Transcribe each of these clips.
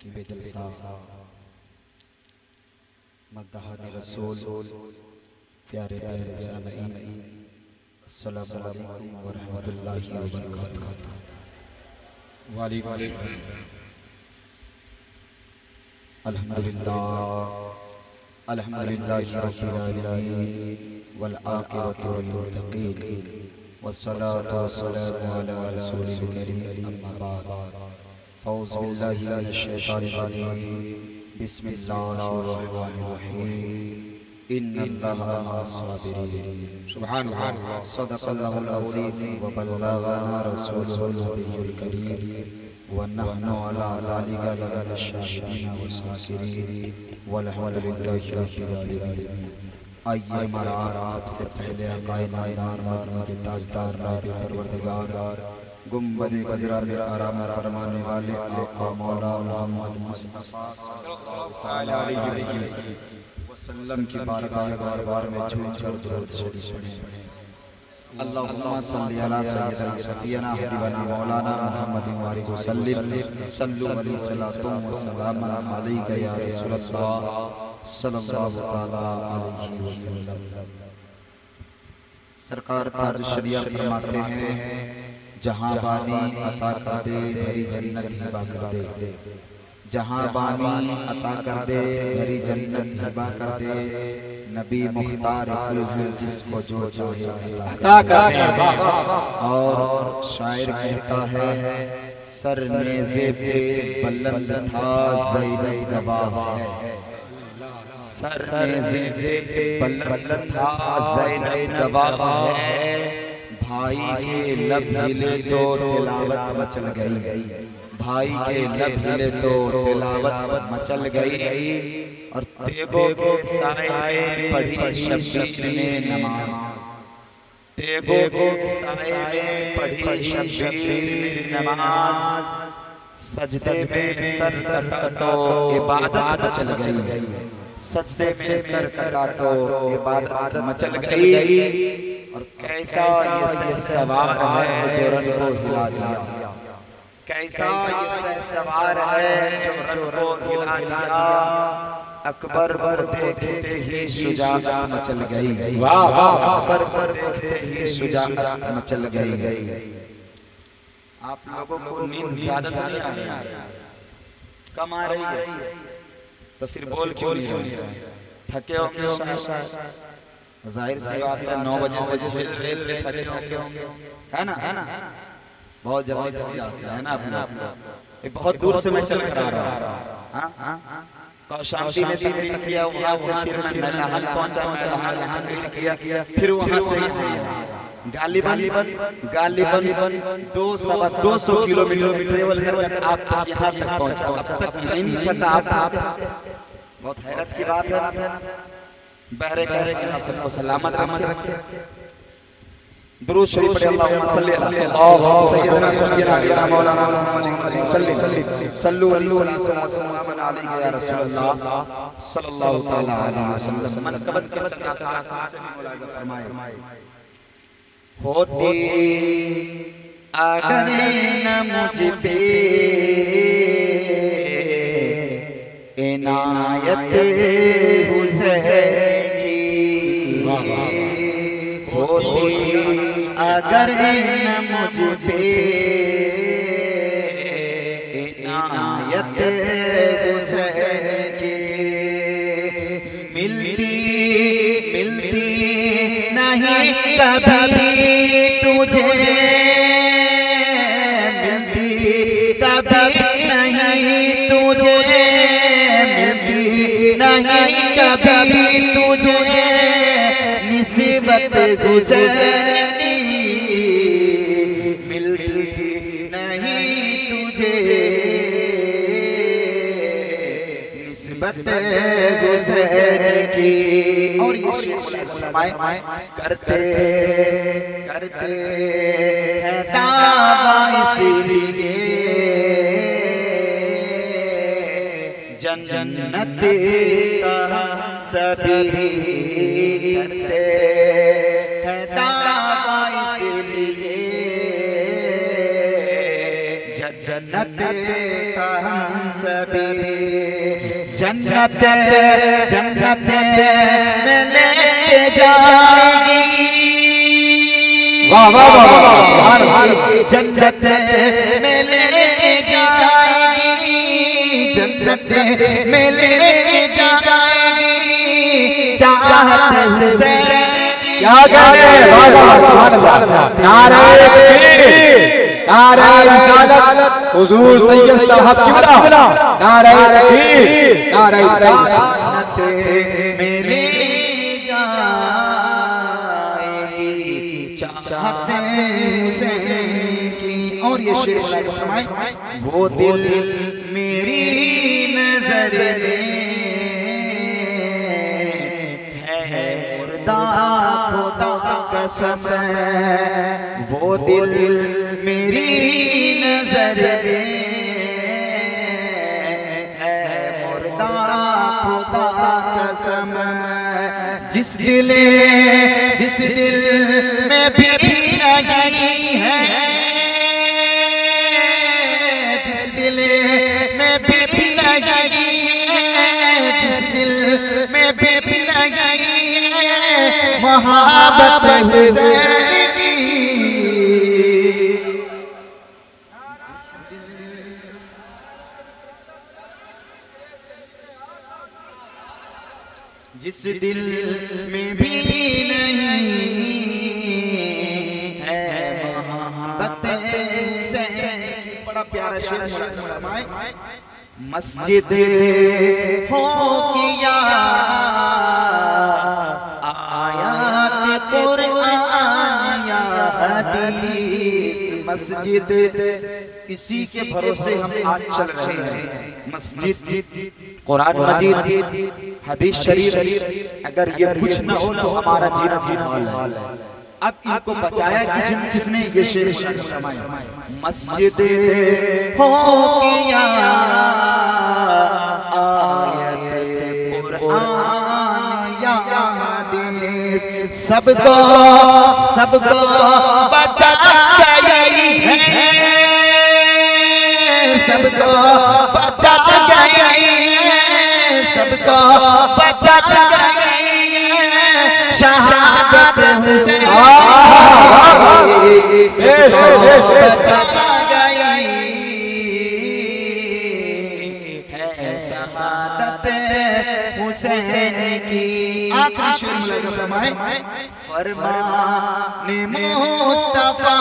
कि बेजलसा मद्दाह रसूल प्यारे प्यारे सामीन अस्सलामु अलैकुम व रहमतुल्लाहि व बरकातुहू। वालेकुम अल्हम्दुलिल्लाह अल्हम्दुलिल्लाहि रब्बिल आलमीन वल आक़िबतु लिल मुत्तक़ीन वस्सलातु वस्सलामु अला रसूलिल करीम अम्मा बाद। औज़ु बिल्लाहि मिनश शैतानिर रजीम बिस्मिल्लाहिर रहमानिर रहीम इन्नल्लाहा मअस-साबिरीन। सुब्हानल्लाह सदक़ल्लाहुल अज़ीज़ व बल्लगना रसूलुल नबियुल करीम व नहनु अला ज़ालिका लमिनश शाहिदीन व शाकिरीन वल्हम्दुलिल्लाहि रब्बिल आलमीन। आइए हमारा सबसे पहले आक़ाए नामदार मदीना के ताजदार नायब परवरदिगार गुंबद गजरा में आराम फरमाने वाले आका मौला मोहम्मद मुस्तफ़ा सल्लल्लाहु अलैहि वसल्लम की बारगाह बार में झूम झूम दुरूद शरीफ पढ़ें। अल्लाहुम्मा सल्लि अला सय्यिदना सफियना हबीबना मौलाना मुहम्मदिन व आलिहि वसल्लम सल्लु अलैहि सलातु व सलाम अलैका या रसूलल्लाह सल्लल्लाहु तआला अलैहि वसल्लम। सरकार तारशरिया फरमाते हैं, जहाँ बानी अता कर दे भरी जन्नत हिबा कर दे, जहाँ बानी अता कर दे भरी जन्नत हिबा कर दे। नबी मुख्तार कुल है जिसको जो चाहे अता कर दे। और शायर कहता है, सर नेज़े पे बुलंद था ज़ैनब गवाह है, सर नेज़े पे बुलंद था ज़ैनब गवाह है। भाई के लब हिले तो तिलावत मचल गई, भाई के लब हिले तो तिलावत मचल गई। और तेगो के साए पढ़ी शब्बीर ने नमाज, तेगो के साए पढ़ी शब्बीर ने नमाज। सजदे में सर कटा तो इबादत मचल गई, सजदे में सर कटा तो इबादत मचल गई। और कैसा ये सवार है जो रन को हिला दिया, कैसा ये सवार है जो रन को हिला दिया। अकबर पर देखते ही शुजाअत मचल गई, वाह वाह। अकबर पर देखते ही शुजाअत मचल गई। आप लोगों को नींद ज्यादा नहीं आ रही, कम आ रही है, तो फिर बोल क्यों नहीं रहे? थके होंगे जाहिर सी बात है, 9 बजे से थके होंगे, है ना, है ना। बहुत जल्दी जल्दी आते हैं ना अपना, बहुत दूर से मैं चल कर आ रहा हूँ। कौशाम्बी में तीन दिन किया, वहाँ से फिर मैं नहल पहुँचा, नहल किया, फिर वहाँ से गालिबन 200 किलोमीटर ट्रेवल कर आप यहाँ तक पहुँचा। अब तक नहीं थका आप। बहुत हैरत की बात है। बहरे कहरे के सबको सलामत रखे। दुरूद शरीफ पढ़े, अल्लाहुम्मा सल्ली अला सय्यिदना मौलाना मुहम्मदिन सल्लु अलैहि वसल्लम अलैका या रसूलल्लाह सल्लल्लाहु तआला अलैहि वसल्लम। मनकबत के चंदा सा से मुलाज़ा फरमाए, होती अगर न मुझ पे इनायत हुसैन की, होती अगर न मुझ पे इनायत हुसैन की, मिलती नहीं कभी तुझे, मिलती कभी नहीं तुझे, मिलती नहीं कभी तुझे निस्बत गुज़रनी, मिलती नहीं तुझे निस्बत गुज़रनी। और ये करते करते हैं दावा इसलिए जन्नत का सभी करते हैं दावा इसलिए जन्नत का सभी जन्नत जन्नत में ले जाएगी। वाह वाह वाह वाह, जन्नत में ले जाएगी, जन्नत में ले जाएगी चाहत हुसैन। क्या कहते हैं? वाह वाह सुभान अल्लाह। नारे तकबीर, नारे रिसालत, हुजूर सैयद साहब क़िबला, नारे तकबीर, नारे रिसालत में ले जाएगी चाहते हुसैन की। और ये शेर फरमाए, वो दिल मेरी नजर है मुर्दा खुदा कसम, वो दिल मेरी नजर है मुर्दा खुदा कसम। जिस दिल में भी लगी है, जिस दिल में भी लगी है, जिस दिल में भी लगी है मोहब्बत हुसैन की। जिस दिल में भी नहीं है मोहब्बत हुसैन की। बड़ा प्यारा शेर फरमाए, मस्जिद हो किया आयात कुरान या हदीस। मस्जिद इसी के भरोसे हम आज चल रहे हैं। मस्जिद, कुरान मजीद, हदीस शरीफ, अगर ये कुछ न हो तो हमारा जीना हाल है। अब इनको बचाया किसने? ये शेर फरमाया, मस्जिद हो किया आयत कुरान या हदीस, सबको बचा गई है, सबको बचा गई है, सबको बचा गई है शहादत हुसैन। बचा गई है शहादत हुसैन की। आखिरी शेर फरमाए, फरमाने मुस्तफा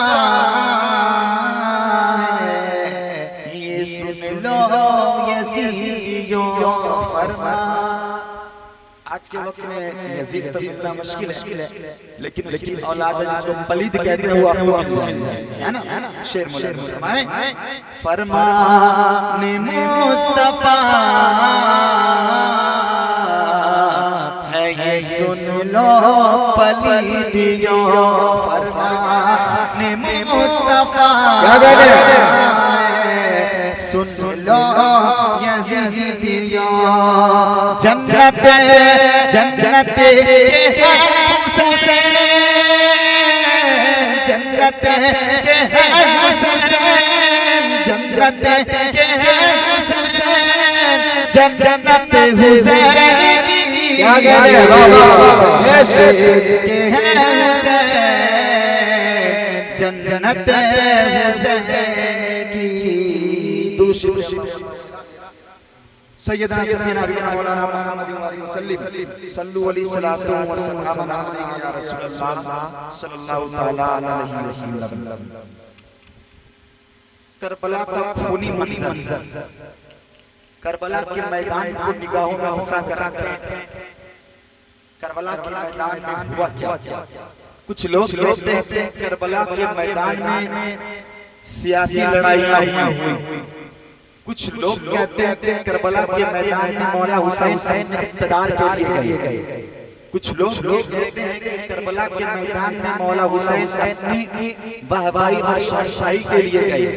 ये सुन लो यज़ीदियों फरमा। आज के वक्त में यजीद तो मिलना मुश्किल है, लेकिन उसकी औलाद जिसको पलीद कहते हैं वो आपको मिल जाएगी, है ना? शेर फरमाए, फरमाने मुस्तफा है ये सुन लो पलीदियों, फरमाने मुस्तफा सुन लो यज़ीदियों, जन्नत जन्नत के है हुसैन, जन्नत के है हुसैन, जन्नत के है हुसैन, जन्नत हुसैन की। क्या कहते हैं? जन्नत हुसैन की। सैयदना सफीना बिना मौलाना मुहम्मद सल्लल्लाहु अलैहि सलातो व सलाम या रसूलल्लाह सल्लल्लाहु तआला अलैहि वसल्लम। करबला का खूनी मंजर, करबला के मैदान को निगाहों में बसा कर, करबला के मैदान में हुआ क्या? कुछ लोग कहते हैं करबला के मैदान में सियासी लड़ाइयां हुई, कुछ लोग कहते हैं करबला के मैदान में मौला हुसैन इक़्तिदार के लिए गए, कुछ लोग कहते हैं कि करबला के मैदान में मौला हुसैन अपनी वाहवाही और शाही के लिए गए।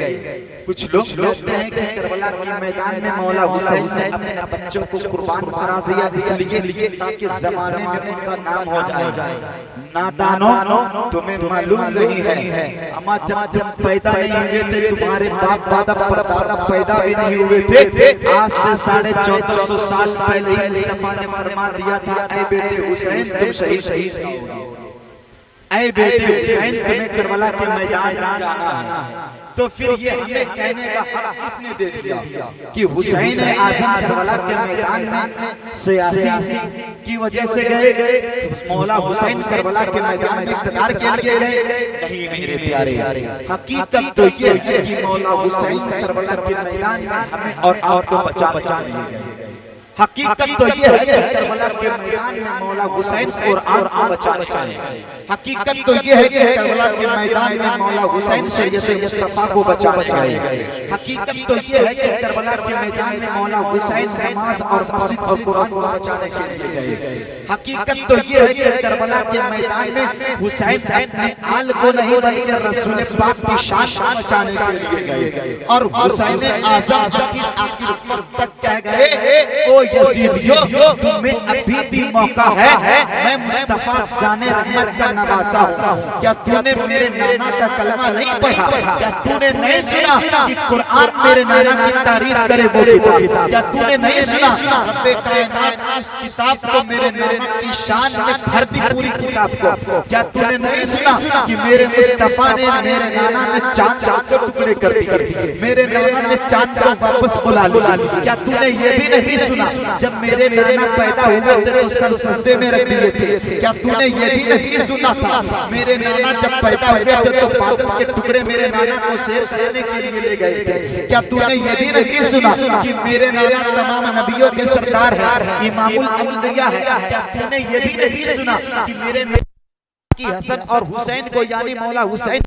कुछ लोग कहते हैं कि करबला के मैदान में मौला हुसैन ने अपने बच्चों को कुर्बान करा दिया इसलिए ताकि जमाने में उनका नाम हो जाए। नादानो तुम्हें मालूम नहीं है अम्मा जब तुम पैदा नहीं हुए थे तुम्हारे बाप दादा परदादा पैदा भी नहीं हुए थे। आज से 1450 साल पहले ही मुस्तफा ने फरमा दिया था ऐ बेटे हुसैन तुम शहीद होगे, ऐ बेटे हुसैन तुम्हें करबला के मैदान में जाना है। तो फिर ये हमें कहने का हक किसने दे दिया कि हुसैन आज़म करबला के मैदान में सियासी की वजह से गए, मौला हुसैन करबला के मैदान में इक़्तिदार के लिए गए? नहीं मेरे प्यारे, हकीकत तो ये है कि मौला हुसैन करबला के मैदान में हमें और आपको बचा लिए गए। हकीकत तो ये है कि करबला के मैदान में मौला हुसैन और आपको बचाए। हकीकत तो ये है कि करबला के मैदान में मौला हुसैन सैयद मुस्तफा को बचाए। हकीकत तो ये है कि करबला के मैदान में मौला हुसैन नमाज और मस्जिद और कुरान को बचाने के लिए गए। हकीकत तो ये है कि करबला के मैदान में हुसैन अपने आल को नहीं बल्कि रसूल पाक की शान बचाने के लिए गए। और हुसैन आज़म आखिर वक्त तक कह गए ओ यजीदियो तुम्हें अभी भी मौका है, मैं मुस्तफा जाने रहमत का नवासा हूं। क्या तूने मेरे नाना का कलमा नहीं पढ़ा? क्या तूने नहीं सुना कि कुरान मेरे नाना की तारीफ करे वो किताब? क्या तूने नहीं सुना रब्बे कायनात उस किताब को मेरे नाना की शान में भर दी पूरी किताब को? क्या तूने नहीं सुना कि मेरे मुस्तफा ने मेरे नाना ने चांद के टुकड़े कर दिए, मेरे नाना ने चांद को वापस बुला लिया? क्या तूने ये भी नहीं सुना जब मेरे नाना पैदा हुए थे तो सर सजदे में रख दिए थे? क्या तूने ये भी नहीं सुना था मेरे नाना जब पैदा हुए थे तो बादल के टुकड़े मेरे नाना को शेर करने के लिए ले गए थे? क्या तूने ये भी नहीं सुना कि मेरे नाना तमाम नबियों के सरदार है, इमामुल अंबिया है? क्या तूने ये भी नहीं सुना कि मेरे की हसन और हुसैन को यानी मौला हुसैन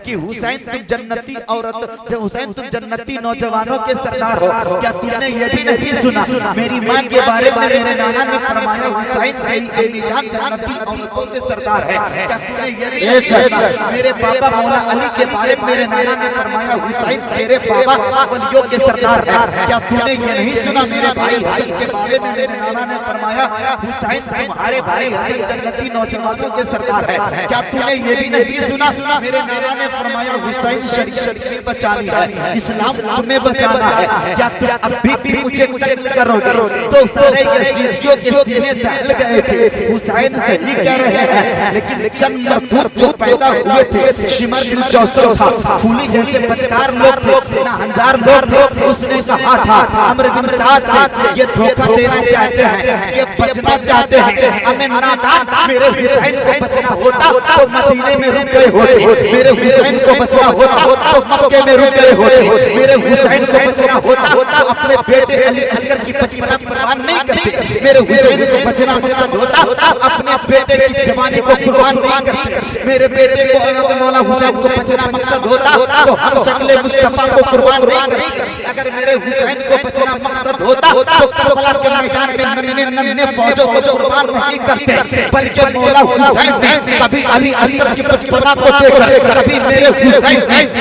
कि हुसैन तुम जन्नती औरत, हुसैन तुम जन्नती नौजवानों के सरदार हो? क्या तुमने ये भी नहीं सुना मेरी मां के बारे में मेरे नाना ने फरमाया हुसैन मेरी जान जन्नती औरतों के सरदार है? क्या तुमने ये नहीं सुना मेरे बाबा मौला अली के बारे में मेरे नाना ने फरमाया हुसैन तेरे बाबा वलियों के सरदार है? क्या तूने ये नहीं सुना मेरे भाई हसन के बारे में मेरे नाना ने फरमाया हुसैन तुम्हारे भाई हसन जन्नती नौजवानों के सरदार है? क्या तूने ये भी नहीं सुना मेरे नाना ने फरमाया हुसैन शरीफ बचानी है, इस्लाम तुम्हें बचाना है? क्या तुम अभी भी मुझे करोगे? तो सारे यजीदियों के सीने दहल गए थे हुसैन से ही कह रहे हैं, लेकिन चंद मरदूत जो पैदा हुए थे शिमर बिन जौसर था, फूली जैसे पत्रकार लोग थे, ना हजार लोग थे। उसने कहा था अमर बिन साद ये धोखा देना चाहते हैं, ये बचना चाहते हैं, हमें नादान मेरे हुसैन से बचना होता तो मदीने में रुक गए होते, मेरे हुसैन से बचना होता तो मक्के में रुक गए होते, मेरे हुसैन से बचना होता तो अपने बेटे अली असगर की बचपना कुर्बान नहीं करते, मेरे हुसैन से बचना होता तो अपने बेटे की जवानी को कुर्बान नहीं करते, मेरे बेटे को मौला हुसैन को बचना मकसद होता तो हम शक्ल मुस्तफा को कुर्बान नहीं करते। अगर मेरे हुसैन को बचना मकसद होता तो करबला के मैदान में नन्हे फौजों को कुर्बान नहीं करते, बल्कि मौला हुसैन कभी अली असगर की बचपना को देखकर, कभी मेरे हुसैन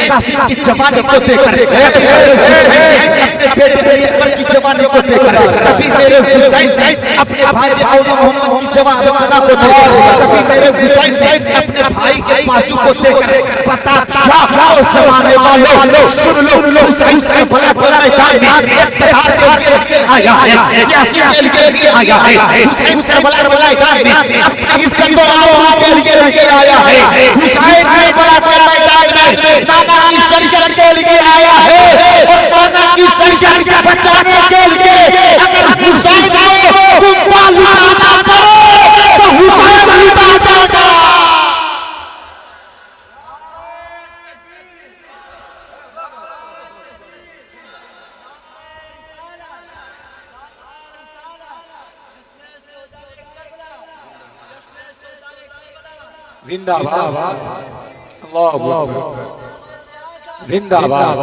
कासिम की जवानी को देखकर, अपने बेटे अकबर की जवानी को देखकर, कभी मेरे हुसैन अपने भाई मोहम्मद की जवानी को देखकर, कभी मेरे हुसैन अपने भाई के बाजू को देखकर पता क्या उस जमाने वालों सुन लो हुसैन के भला भला मैदान में इत्तेहाद के आया है, सियासी के लिए आया है, हुसैन के भला भला मैदान में अपनी इज्जत और के लिए लेके आया है, हुसैन के भला भला मैदान में नाना की शरीयत के लिए आया है, और नाना की शरीयत को बचाने के लिए अगर हुसैन को लुटाना पड़े तो हुसैन लुटा जाएगा। जिंदाबाद, अल्लाहू अकबर, जिंदाबाद,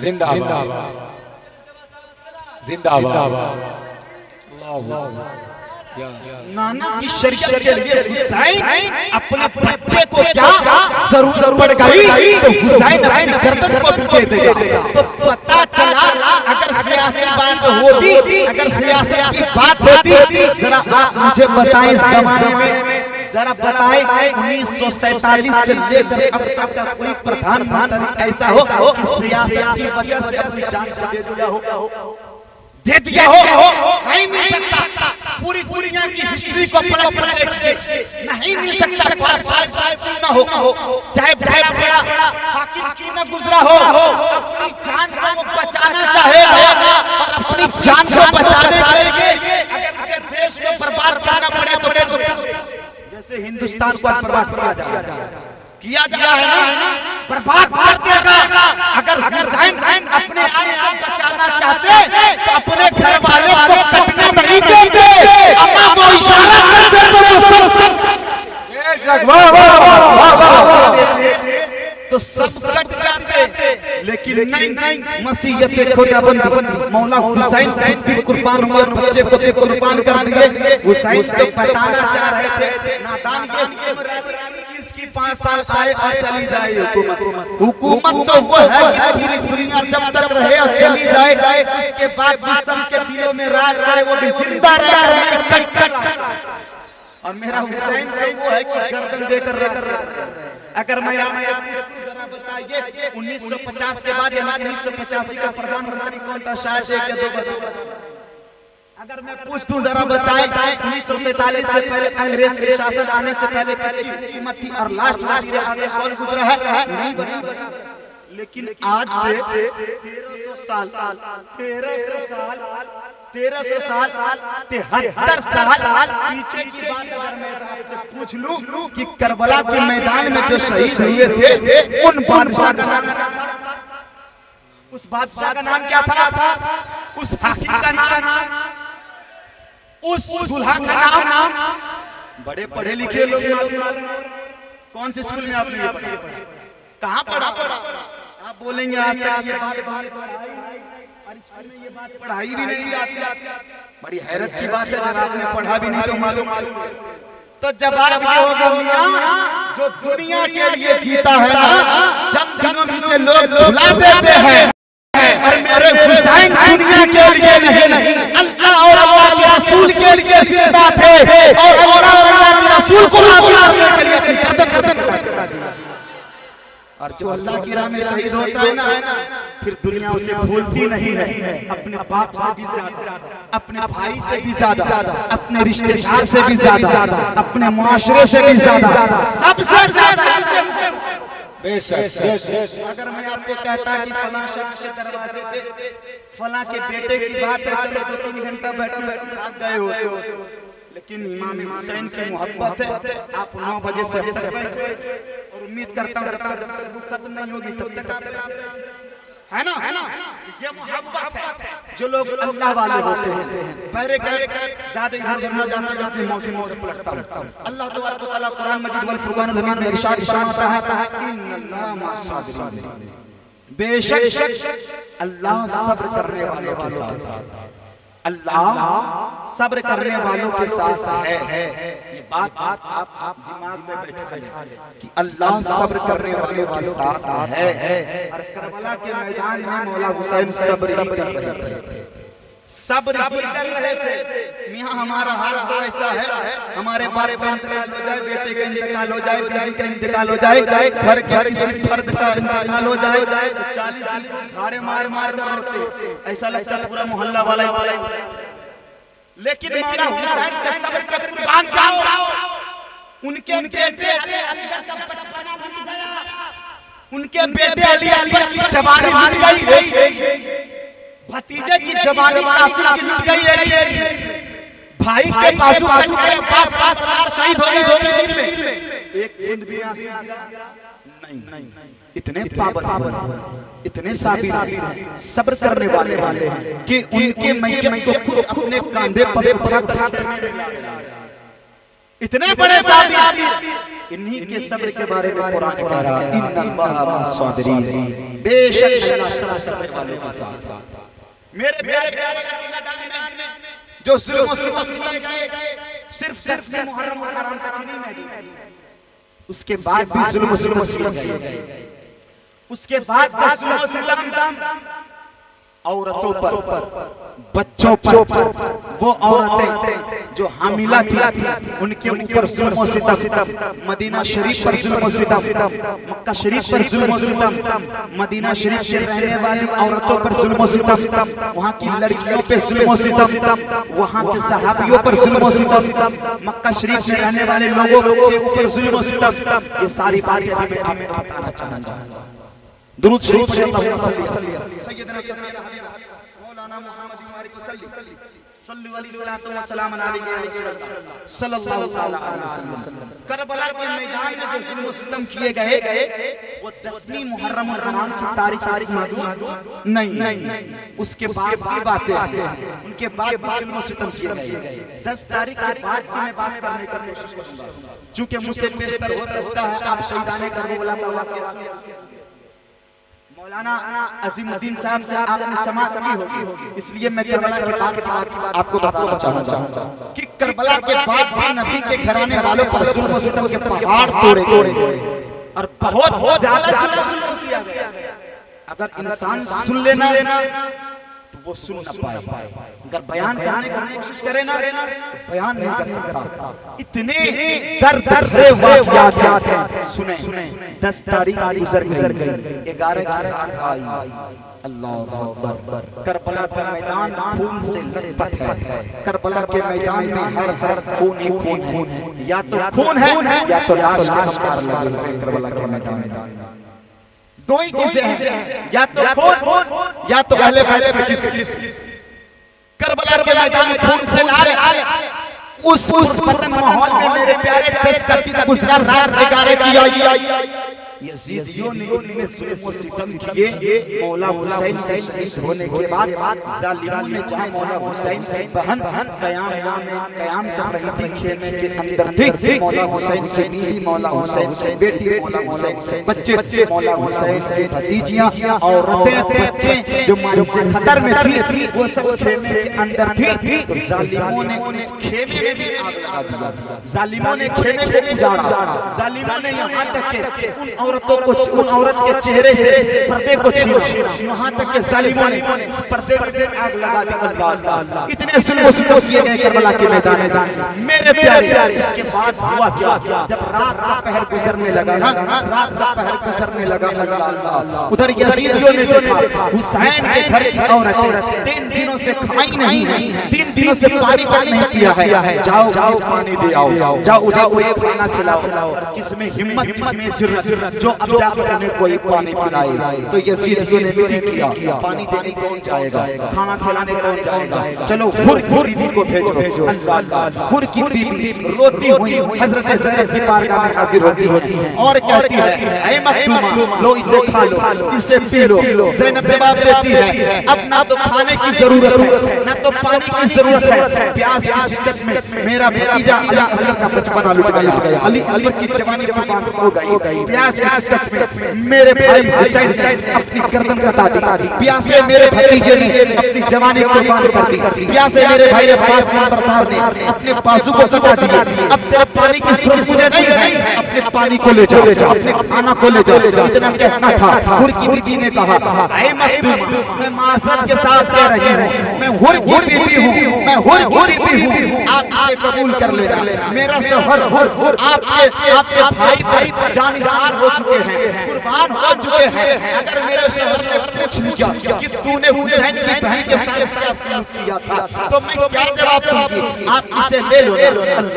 जिंदाबाद, जिंदाबाद, अल्लाहू अकबर। नाना की शरीयत के लिए हुसैन अपने बच्चे को क्या जरूरत पड़ गई तो हुसैन अपनी गर्दन को भी दे देगा। तो पता चला अगर सियासी बात होती, अगर सियासत की बात होती, जरा आप मुझे बताएं जमाने में, जरा बताएं 1947 से लेकर अब तक का कोई प्रधानमंत्री ऐसा हो कि सियासत की वजह से अपनी जान दे दिया हो। नहीं मिल सकता। पूरी दुनिया की हिस्ट्री को पलट कर देखिए, नहीं मिल सकता। चाहे क्यों ना हो, चाहे बड़ा हाकिम क्यों ना गुजरा हो, अपनी जान को बचाना चाहेगा और अपनी जान को बचाने के लिए अगर उसे देश को बर्बाद करना पड़े तो जैसे हिंदुस्तान को बर्बाद किया जा रहा है ना, बर्बाद कर देगा। अगर हुसैन अपने आप बचाना चाहते तो अपने घर वालों को कटने नहीं देते, अम्मा को इशारा कर तो सब कट जाते, लेकिन नहीं, मसीहत खुदाबंद मौला हुसैन भी कुर्बान हुआ, बच्चे को कुर्बान कर दिए। हुसैन तो बताना चाह रहे थे नादान ये इसकी 5 साल आए और चली जाए हुकूमत तो वो है कि पूरी दुनिया जब तक रहे और चली जाए, उसके बाद भी सबके दिलों में राज करे, वो भी जिंदा रहे। और मेरा हुसैन वो है कि गर्दन देकर अगर मैं जरा बताइए 1950 के बाद 1985 का प्रधानमंत्री कौन था? शायद एक या दो। अगर मैं पूछ दूं जरा बताएं 1947 से पहले कांग्रेस के शासन आने से पहले हुकूमत थी और लास्ट वजीर आज़म कौन गुजरा है? लेकिन आज से 1300 साल 73 साल पीछे की बात अगर मैं आपसे पूछ लूं कि करबला के मैदान में जो शहीद हुए थे उन बादशाह का नाम, उस बादशाह का नाम क्या था? उस हाकिम का नाम, उस दुल्हा का नाम? बड़े पढ़े लिखे लोग कौन से स्कूल में आपने ये पढ़ा? कहाँ पढ़ा? आप बोलेंगे आज तक ये बात और स्कूल में ये बात पढ़ाई भी नहीं आती। बड़ी हैरत की बात है, जब आपने पढ़ा भी नहीं तो मालूम। तो जवाब ये होगा जो दुनिया के लिए जीता है ना, जब दिनों से लोग भुला देते हैं, और मेरे हुसैन दुनिया के लिए नहीं, अल्लाह और अल्लाह के रसूल के लिए जिंदा थे और अल्लाह और अल्लाह के रसूल को और जो अल्लाह की राह में शहीद होता है ना, फिर दुनिया उसे भूलती नहीं है। अपने बाप से भी ज्यादा, अपने भाई से भी ज्यादा, अपने रिश्तेदार से भी ज्यादा, अपने मुआशरे से भी ज्यादा, सबसे ज्यादा। बेशक अगर मैं आपको कहता कि फलां शख्स के दरवाजे पे फलां के बेटे की बात है, चलो 2-3 घंटा बैठने गए हो, लेकिन इमाम हुसैन से मोहब्बत है, आप 9 बजे से और उम्मीद करता हूँ जब तक खत्म नहीं होगी तब तक है ना, ये मोहब्बत है। जो लोग अल्लाह वाले होते हैं पहले ज्यादा इधर न जाना, जाते मौज पलटता हूं। अल्लाह तआला कुरान मजीद वल फुरकान हमीद में इरशाद फरमाता है इन्नल्लाह मअस-साबिरीन, बेशक अल्लाह सब्र करने वालों के साथ, अल्लाह सब्र करने वालों के साथ है। ये बात आप दिमाग में बैठे कि अल्लाह सब्र करने वालों के साथ है। और करबला के मैदान में मौला हुसैन सब्र कर रहे थे, सब्र कर रहे थे। यहाँ हमारा हाल ऐसा है, हमारे बारे में इंतकाल हो जाए, बेटे का इंतकाल हो जाए, बीवी का इंतकाल हो जाए, घर के किसी फर्द का इंतकाल हो जाए, 40 धाड़े मार कर रोते, ऐसा लगता है पूरा मोहल्ला वाला। लेकिन मौला हुसैन से सब्र से कुर्बान जाओ। उनके बेटे उनके बेटे अली अकबर की जवानी मिट गई, भतीजे की जवानी कासिम की मिट गई, भाई के बाजू के पास शहीद हो गए 2 दिन में, एक बूंद भी नहीं। इतने पावन, इतने साबिर, सब्र करने वाले हैं कि उनके मैयत को खुद अपने कंधे पर रख, इतने बड़े साबिर। इन्हीं के सब्र के बारे में कुरान कह रहा है इन्नल्लाह मअस-साबिरीन, बेशक अल्लाह सब्र करने वालों के साथ। मेरे प्यारे जो जुल्म सिर्फ 10 मुहर्रम और हराम तक नहीं, उसके बाद भी जुल्म गए, उसके बाद औरतों पर, बच्चों पर, वो औरतें जो हामिला थी उनके ऊपर जुल्म सितम, मदीना शरीफ पर जुल्म सितम, मक्का शरीफ पर जुल्म सितम, मदीना शरीफ में रहने वाली औरतों पर जुल्म सितम, वहाँ की लड़कियों पे जुल्म सितम, वहाँ के सहाबियों पर जुल्म सितम, मक्का शरीफ में रहने वाले लोगों के ऊपर जुल्म सितम। ये सारी बातें मैं बताना चाहता हूँ। दुरूद शरीफ से अल्लाहुम्मा सल्ली सय्यदना मौलाना मुहम्मद सल्लल्लाहु अलैहि वसल्लम। करबला के मैदान में जो जुल्म सितम किए गए वो 10वीं मुहर्रम और हराम की तारीख मौजूद नहीं, उसके बाद की बातें हैं, उनके बाद भी जुल्म सितम किए गए। 10 तारीख के बाद की मैं बात करने की कोशिश करूंगा, चूंकि मुझसे बेहतर हो सकता है आप शहीदाने करबला मौलाना अजीमुद्दीन साहब से आपने समाज की होगी, इसलिए मैं करबला के बाद की बात आपको बताना चाहूंगा कि करबला के बाद भी नबी के घराने वालों पर जुल्म सितम के पहाड़ तोड़े और बहुत ज्यादा जुल्म किया गया। अगर इंसान सुन लेना तो वो सुन ना पाए, अगर बयान करने की कोशिश करे ना तो बयान नहीं कर सकता। इतने दर्द भरे वाक़यात हैं। सुने 10 तारीख गुजर गई, 11 आई, अल्लाहु अकबर। करबला का मैदान खून से लथपथ है, करबला के मैदान में हर खून ही खून है, या तो खून है या तो लाश लगी है। करबला के मैदान में दो ही चीजें हैं, या तो खून या तो पहले जिस्म। करबला के मैदान में खून से लाल उस पसंद माहौल में मेरे प्यारे 10 का गुजरा रात गुजारे किया। यजीदियों ने इतने जुल्म सितम किए, मौला हुसैन शहीद होने के बाद जालिमों ने जहां मौला हुसैन की बहन कयाम कर रही थी, खेमे के अंदर थी, मौला हुसैन से बीवी, मौला हुसैन से बेटी, मौला हुसैन से बच्चे, मौला हुसैन से भतीजियां, औरतें, बच्चे जो मारे से खतर में थी, वो सब खेमे के अंदर थी। तो जालिमों ने उस खेमे में भी आग लगा दिया, जालिमों ने खेमे को उजाड़ा, जालिमों ने यहाँ तक के उन औरतों को, उन औरत के चेहरे से पर्दे को छीना, यहाँ तक के जालिमों ने उस पर्दे पर आग लगा दी। अल्लाह, इतने जुल्म सितम किए गए करबला के मैदान में मेरे प्यारे। उसके बाद हुआ क्या, जब रात का पहर गुजरने लगा, रात का पहर गुजरने लगा, अल्लाह, उधर यजीदियों ने देखा हुसैन के घर की औरतें 3 दिनों से खाई नहीं है, 3 दिनों से पानी तक नहीं पिया है। जाओ पानी दे आओ, जाओ एक खाना खिलाओ। किसमें हिम्मत, किसमें जुर्रत जो अब जाकर उन्हें कोई पानी पिलाए। तो यजीदियों ने मीटिंग किया, पानी देने कौन जाएगा, खाना खिलाने कौन जाएगा, चलो हुर बीबी को भेजो। अल्लाह, हुर की बीबी रोती हुई हजरत ज़ैनब की बारगाह में हाजिर होती है और कहती है, ऐ मखदूमा, लो इसे खा लो, इसे पी लो। ज़ैनब जवाब देती है, अब ना तो खाने की जरूरत है, ना तो पानी की जरूरत है। प्यास की शिद्दत में मेरा भतीजा अली असगर का बचपना लुट गया, अली की जवानी कुर्बान हो गई। प्यास की शिद्दत में मेरे भाई हुसैन अपनी गर्दन कटा दी, प्यासे मेरे भतीजे ने अपनी जवानी कुर्बान कर दी, प्यासे मेरे भाई अब्बास सरदार ने अपने बाजू को कटा दिया। अब तेरे पानी की जरूरत मुझे नहीं है, अपने पानी को ले जाओ, अपने खाना को ले जाओ। इतना कहना था। हुर की बीबी ने कहा, ऐ मखदूमा, मैं मासरत के साथ कह रही हूं, मैं हुर की बीबी हूं, मैं हुर की बीबी हूं, आप आगे कबूल कर लेना। मेरा शौहर हुर आपके भाई जानिसार हो चुके हैं, कुर्बान हो चुके हैं। अगर मेरे शौहर ने पूछ लिया कि तूने हुसैन की बहन के साथ क्या सलूक किया था, तो मैं क्या जवाब दूंगी? आप इसे ले लो।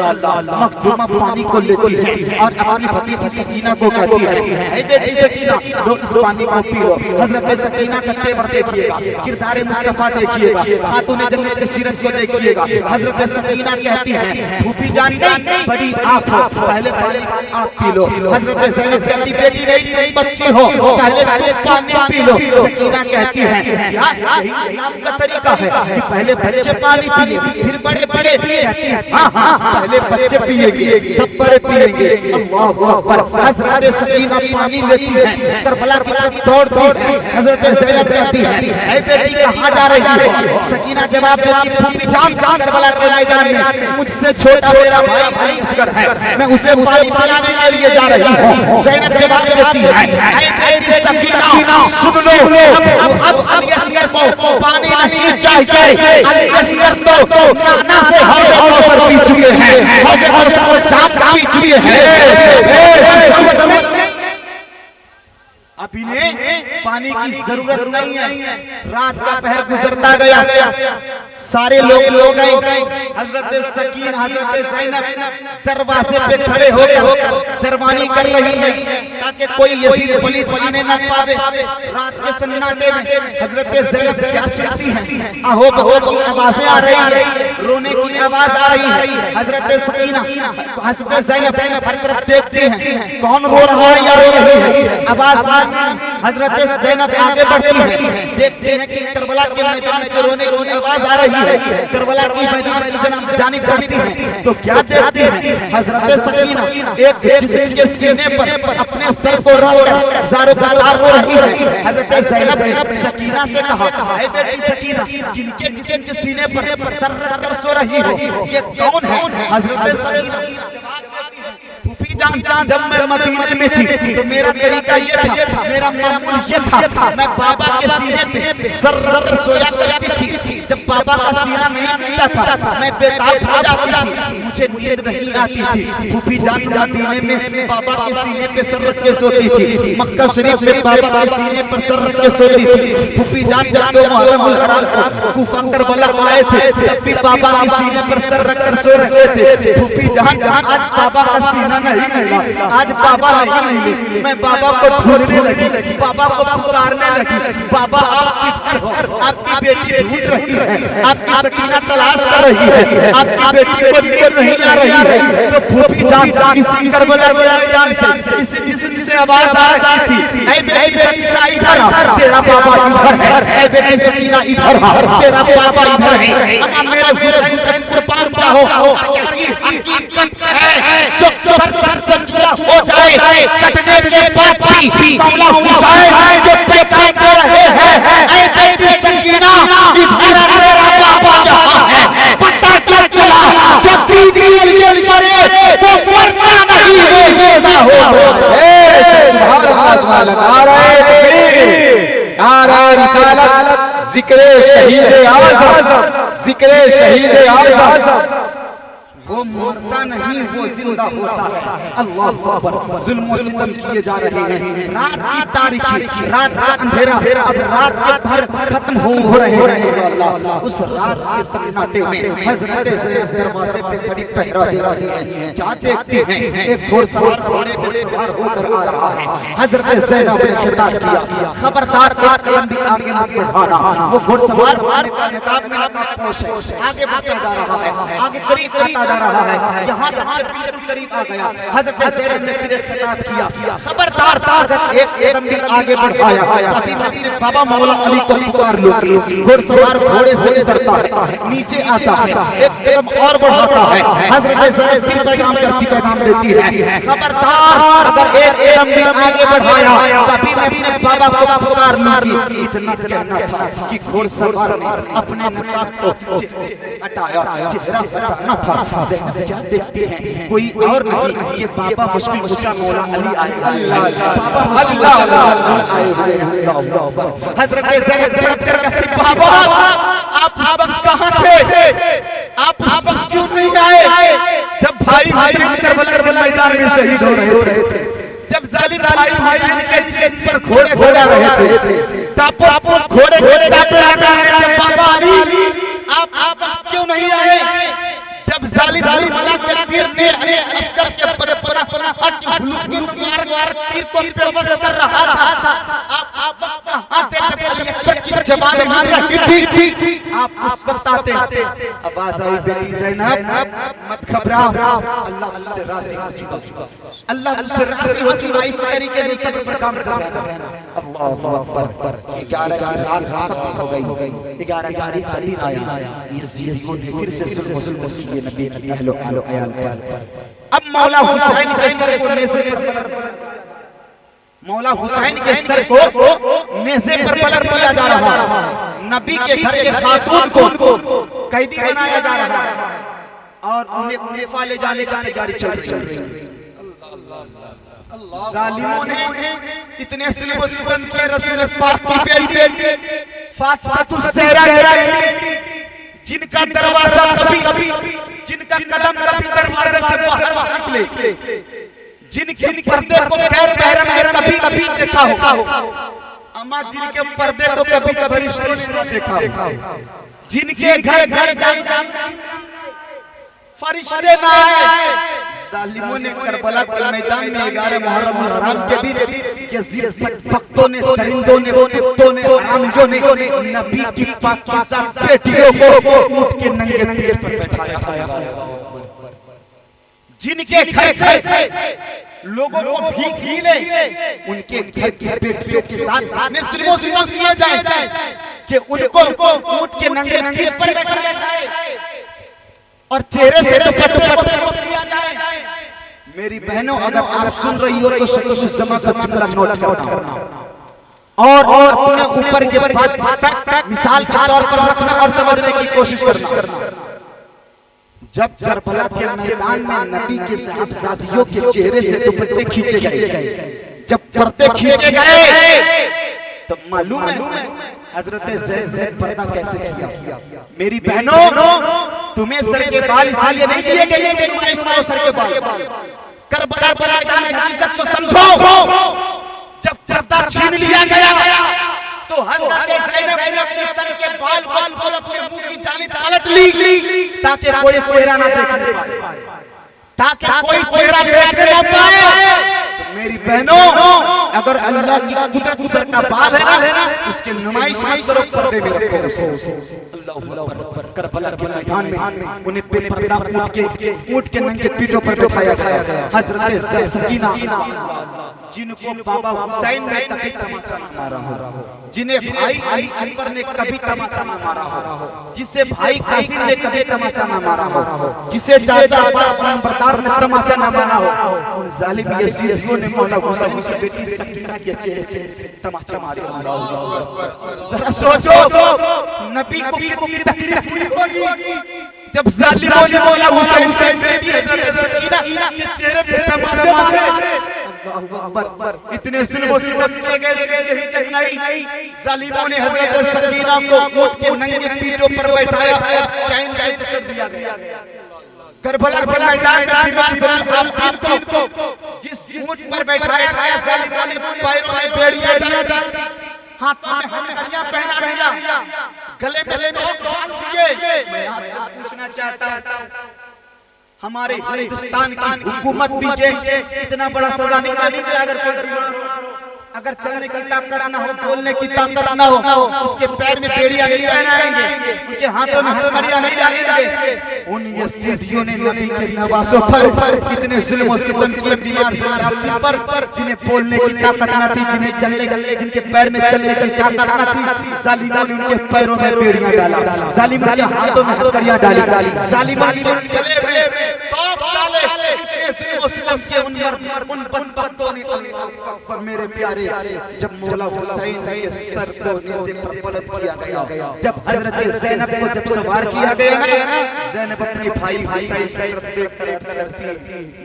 अल्लाह, मखदूमा पानी को लेती है और अपनी भतीजी सकीना को कहती है, ऐ बेटी सकीना, लो इस पानी को पी लो। हजरत सकीना का तेवर देखिएगा, किरदार मुस्तफा देखिएगा, खातून जन्नत की सीरत को देखिएगा। हजरत सकीना कहती है, फूफी जान नहीं, बड़ी आप हो, पहले आप पी लो। हजरत ज़ैनब कहती, बेटी नहीं, बच्ची हो, पहले पानी पी लो। सकीना कहती है, यही इस्लाम का तरीका है कि पहले बच्चे पानी पिए, फिर बड़े पिए। कहती है, हाँ, पहले बच्चे पिएंगे, तब बड़े पिएंगे। अल्लाहु अकबर। हजरत सकीना पानी लेती है, करबला की दौड़ हजरत ज़ैनब कहती है, ऐ बेटी कहाँ जा रही हो? सकीना जवाब देती फूफी जान करबला के मैदान में मुझसे छोटा मेरा भाई असगर है, मैं उसे पानी पिलाने के लिए जा रही हूँ। ज़ैनब जवाब देती है सकीना सुन लो, अब असगर को पानी नहीं चाहिए, असगर तो नाना से हौज कौसर पी चुके हैं, हौज कौसर को जाम पी चुके हैं। अब इन्हें पानी की जरूरत नहीं है। रात का पहर गुजरता गया, सारे लोग सो गए। हजरत सकीना हजरत ज़ैनब दरवाजे पे खड़े होकर दरबानी कर रही है ताकि कोई यजीद वलीद आने न पावे। रात के सन्नाटे में हजरत ज़ैनब क्या सुनती हैं? आहो बहो की आवाजें आ रही हैं, रोने की आवाज आ रही है। हजरत सकीना हजरत ज़ैनब हर तरफ देखती हैं, कौन रो रहा है या रो रही है? आवाज हजरत ज़ैनब आगे बढ़ती है, देखते हैं कि करबला के मैदान से रोने की आवाज आ रही है। करबला के मैदान की जानिब बढ़ती है तो क्या देखते हैं? हजरत सकीना एक जिस्म के सीने पर अपने सर को रखकर ज़ारो ज़ार रो रही है। हजरत ज़ैनब ने सकीना से कहा, ऐ बेटी सकीना, किनके जिस्म के सीने पर सर रखकर सो रही हो, ये कौन है? हजरत सकीना जब मैं मदीने में थी तो मेरा तरीका ये था, मेरा मामूल ये था, मैं बाबा के सीने पे सर रखकर सोया करती थी। जब बाबा का सीना नहीं मिलता था मैं बेताब हो जाती थी, मुझे नींद नहीं आती थी। फूफी जान मदीने में बाबा के सीने पे सर रख के सोती थी, मक्का शरीफ में बाबा के सीने पर सर रख के सोती थी। फूफी जान जब मुहर्रमुल हराम को कूफा करबला आए थे तब भी बाबा के सीने पर सर रखकर सो रहे थे। फूफी जान आज बाबा का सीना नहीं मिला, आज बाबा नहीं मिले, मैं बाबा को ढूंढने लगी, बाबा को पुकारने लगी। बाबा आपकी बेटी ढूंढ रही है, आपकी सकीना तलाश कर रही है, आपकी बेटी को नींद नहीं आ रही है। तो फूफी जान इसी करबला के मैदान से इसी जिस्म से आवाज आ रही थी, ऐ बेटी सकीना इधर आ, तेरा बाबा इधर है। ऐ बेटी सकीना इधर आ, तेरा बाबा इधर है। अब मेरे हुसैन से कुर्बान जाओ, हकीकत है जो हो जाए कटने के बाद भी मौला हुसैन जो पैगाम दे रहे हैं, ऐ बेटी सकीना इधर तेरा बाबा यहाँ है। पता क्या चला, जो दीदी करे वो मरना नहीं है, जिंदा हो। नारे रिसालत, जिक्रे शहीद आज़म, जिक्रे शहीद आज़म। वो मरता नहीं, वो जिंदा होता है। अल्लाह अकबर। जुल्म और सितम किए जा रहे हैं, रात की तारीकी, रात का अंधेरा अब रात के भर खत्म हो रहे हैं। अल्लाह उस रात के सन्नाटे में हजरत ज़ैनब दरवाजे पे खड़ी पहरा दे रही है। क्या देखते हैं? एक घोड़सवार घोड़े पे सवार होकर आ रहा है। हजरत ज़ैनब ने खिताब किया, खबरदार एक कदम भी आगे मत बढ़ाना। वो घोड़सवार नकाब में नकाब पोश है, आगे बढ़ता जा रहा है, आगे करीब आता जा रहा है, यहाँ तक बिल्कुल करीब आ गया। हजरत ज़ैनब ने फिर खिताब किया, खबरदार अगर एक कदम भी आगे बढ़ाया अभी मैं अपने बाबा मौला अली को पुकार लूंगी। घोड़सवार घोड़े से उतरता है, नीचे आता है, एक कदम और बढ़ाता है। हजरत ज़ैनब फिर पैगाम देती है, खबरदार अगर एक कदम भी आगे बढ़ाया तभी मैं अपने बाबा को पुकार लूंगी। इतना कहना था कि घोड़सवार ने अपने नकाब को हटाया, चेहरा हटाना था। क्या देखते हैं? कोई और नहीं, ये बाबा मुश्किल कुशा मौला अली आए, बाबा मुश्किल आए हुए हैं। हजरत ज़ैनब तड़प कर कहती, बाबा आप कहाँ थे? आप क्यों नहीं आए? जब भाई करबला मैदान में शहीद हो रहे थे, जब जालिम भाई के जिस्म पर घोड़ा रहे थे, टापो घोड़े टापे रहा है, बाबा अली आप क्यों नहीं आए? जब जालिम के तीर ने अस्कर के तीर को बेवस कर रहा था, आप जवाब मार रही थी, आप उस वक्त आते। आवाज आई, बेटी ज़ैनब मत घबरा, अल्लाह तुझसे राज़ी हो चुका, अल्लाह तुझसे राज़ी हो चुका। इस तरीके से सब्र पर काम कर रहे हैं। अल्लाहु अकबर। 11 रात खत्म हो गई, 11 तारीख आया, यज़ीद ने फिर से जुल्म किए नबी की अहलो अयाल पर। अब मौला हुसैन के सर को नेज़े पर पलट दिया जा रहा है। नबी के घर के खातून को कैदी बनाया जा रहा है और उन्हें कुफा ले जाने की तैयारी चल रही है। जालिमों ने इतने सुल्ह सितम किए रसूल पाक की बेटी फातिमा ज़हरा जिनका दरवाजा कभी जिनका कदम कभी दरवाजे से बाहर निकले, जिनके पर्दे को गैर महरम ने कभी देखा होगा, अम्मा जिनके पर्दे को कभी रिश्ते देखा होगा, जिनके घर फरिश्ते ना आए। जालिमों ने करबला के मैदान में 11 मुहर्रम हराम के दिन यजीद भक्तों ने, दरिंदों ने, कुत्तों ने, हरामियों ने नबी की पाकीज़ा बेटियों को ऊंट के नंगे पर बैठाया। जिनके घर लोगों को भीख मिले, उनके घर की बेटियों के साथ मुस्लिमों से किया जाए कि उनको ऊंट के नंगे पर बैठाया जाए और चेहरे से किया जाए। मेरी बहनों, अगर आप सुन रही हो तो उस जमा का जुमला नोट करना और अपने ऊपर के बात मिसाल के तौर पर रखना और समझने की कोशिश करना। जब करबला के मैदान में नबी के साथियों के चेहरे से दुपट्टे खींचे गए, जब पर्दे खींचे गए, तो मालूम है हजरत ज़ैद पर्दा कैसे किया। मेरी बहनों, तुम्हें सर के बाल इसलिए नहीं दिए गए कि तुम इसमाओ सर के बाल। करबला की हकीकत को समझो। जब पर्दा छीन लिया गया तो हजरत ज़ैनब ने अपने सर के बाल को अपने मुंह की जानिब पलट ली ताकि कोई चेहरा ना देखे, ताकि कोई चेहरा देखने ना पाए। मेरी बहनों, अगर अल्लाह की कुदरत सर का बाल है ना, उसके नुमाइश मत करो, पर्दे में रखो उसे। अल्लाहु अकबर। करबला के मैदान में उन्हें बेपर्दा ऊंट के नंगे पीठों पर बैठाया गया। हजरत सकीना जिनको बाबा हुसैन ने कभी तमाचा मारा हो, जिन्हें भाई अली अकबर ने कभी तमाचा मारा हो, जिसे भाई कासिम ने कभी तमाचा मारा हो, जिसे चाचा अब्बास नंबरदार ने तमाचा मारा हो, उन जालिम यजीदियों ने मौला हुसैन की बेटी सकीना के चेहरे पे तमाचा मारा। जरा सोचो, नबी को कितनी तकलीफ होगी जब जालिमों ने मौला हुसैन बेटी सकीना के चेहरे पे तमाचा मारे। इतने जुल्म सितम किए गए, यही तक नहीं, जालिमों ने हजरत सकीना को ऊंट के नंगे पीठों पर बैठाया, चैन कर दिया गया। करबला के मैदान में बीमार साहब को जिस ऊंट पर बैठाया गया, जालिमों ने पैरों में बेड़ियां डाली, हाथों में हथकड़ियां पहना दिया, गले में बांध दिए। मैं आपसे पूछना चाहता हूं, हमारे हिंदुस्तान की हुकूमत भी ये इतना बड़ा सजा नहीं देती। अगर चलने की ताकत ना हो, बोलने की ताकत ना हो, उसके पैर में बेड़ियां नहीं पहनाएंगे, उनके हाथों में हथकड़ियां नहीं डालेंगे। उन यजीदियों ने नबी के नवासों पर कितने जुल्म सितम किए, बीमार पर जिन्हें बोलने की ताकत ना थी, जिन्हें चलने जिनके पैर में चलने की ताकत ना थी, जालिमों ने उनके पैरों में बेड़ियां डाला, जालिमों के हाथों में हथकड़ियां डाली, जालिमों ने उनके गले में तोप डाले। इतने जुल्म सितम किए उन बदबख्तों ने। पर मेरे प्यारे, जब मौला हुसैन के सर को नीचे पर पलट किया गया, जब हजरत ज़ैनब को जब सवार किया गया ना, ज़ैनब अपने भाई हुसैन की तरफ देखकर अर्ज़ करती है,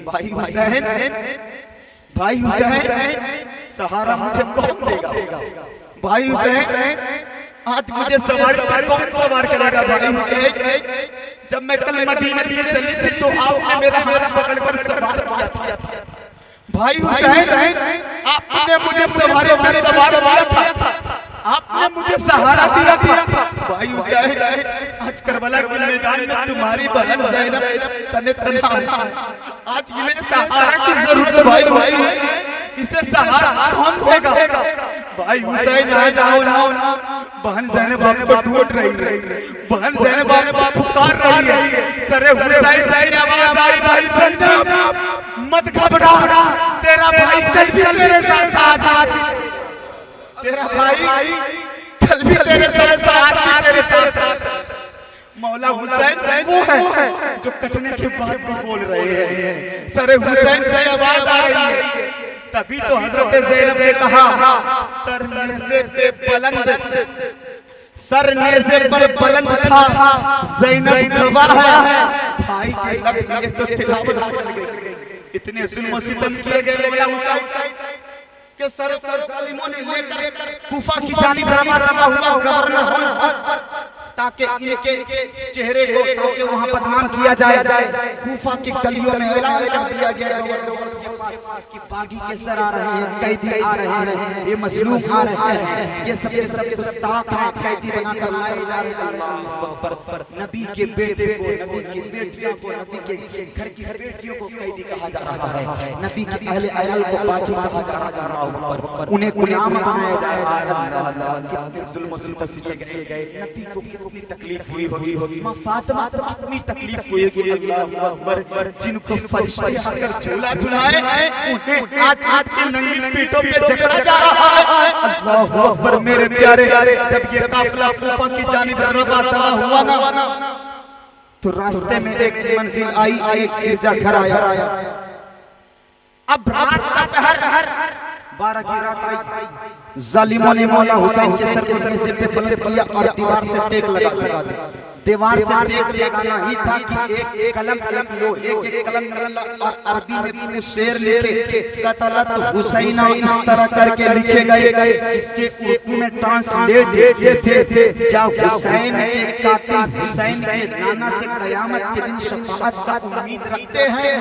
भाई हुसैन सहारा मुझे कौन देगा? भाई हुसैन आज मुझे सवारी पर कौन सवार करेगा? भाई हुसैन जब मैं कल मदीने से चली थी तो आपने मेरा हाथ पकड़कर सवार किया था। भाई हुसैन आपने मुझे सवारी पर सवार किया था, आपने मुझे सहारा दिया था। भाई हुसैन आज करबला के मैदान में तुम्हारी बहन ज़ैनब तने तन्हा, आज इन्हें सहारा की जरूरत। भाई इसे सहारा कौन देगा? भाई हुसैन आ जाओ, बहन ज़ैनब आपको ढूंढ रही है, बहन ज़ैनब आपको पुकार रही है। सरे हुसैन से आवाज आई, भाई ज़ैनब मत घबरा, तेरा भाई कल भी तेरे साथ आज, तेरा भाई कल भी तेरे साथ। मौला हुसैन वो है जो कटने के बाद भी बोल रहे हैं। सरे हुसैन से आवाज आ रही है। तभी तो हजरत ज़ैनब ने कहा, सर में से बुलंद सर नेज़े पर बुलंद था, ज़ैनब गवाह है, भाई के लब लगे तो तिलावत चल गई। इतने जुल्म सितम किए गए मौला हुसैन के सर जालिमों ने लेकर कूफा की जानिब रवाना हुआ गवर्नर, ताकि इनके चेहरे को ताकि वहां बदनाम किया जाए। कूफा की गलियों में ऐलान कर दिया गया कि बागी के सर आ रहे हैं, कैदी आ रहे हैं, ये मसलूक आ रहे हैं, ये सब गुस्ताख हैं, कैदी बनाकर लाए जा रहे हैं। नबी के बेटे को, नबी की बेटियों को, नबी के घर की बेटियों को कैदी कहा जा रहा है, नबी के अहले अयाल को बागी कहा जा रहा है, उन्हें गुलाम बनाया जा रहा है। कितने जुल्म सितम किए गए, नबी को कितनी तकलीफ हुई होगी, मां फातिमा को कितनी तकलीफ हुई होगी। अल्लाह अकबर, जिनको फरिश्ते आकर झूला झुलाए उन्हें आज के नंगी पीठों पे जकड़ा जा रहा है। अल्लाह अकबर मेरे प्यारे, जब ये काफिला कूफा की जानिब रवाना हुआ ना, तो रास्ते में एक मंजिल आई, एक गिरजा घर आया। अब रात का पहर 12 की रात आई, जालिमों ने मौला हुसैन के सर को नेज़े पे बुलंद किया और दीवार से टेक लगा दिया। दीवार से टेक लगाना ही था कि एक कलम और अरबी में शेर लिखे कतलत हुसैन इस तरह करके लिखे गए, जिसके उर्दू में ट्रांसलेट ये थे, क्या हुसैन के कातिल हुसैन के नाना से कयामत के दिन शफाअत का उम्मीद रखते हैं?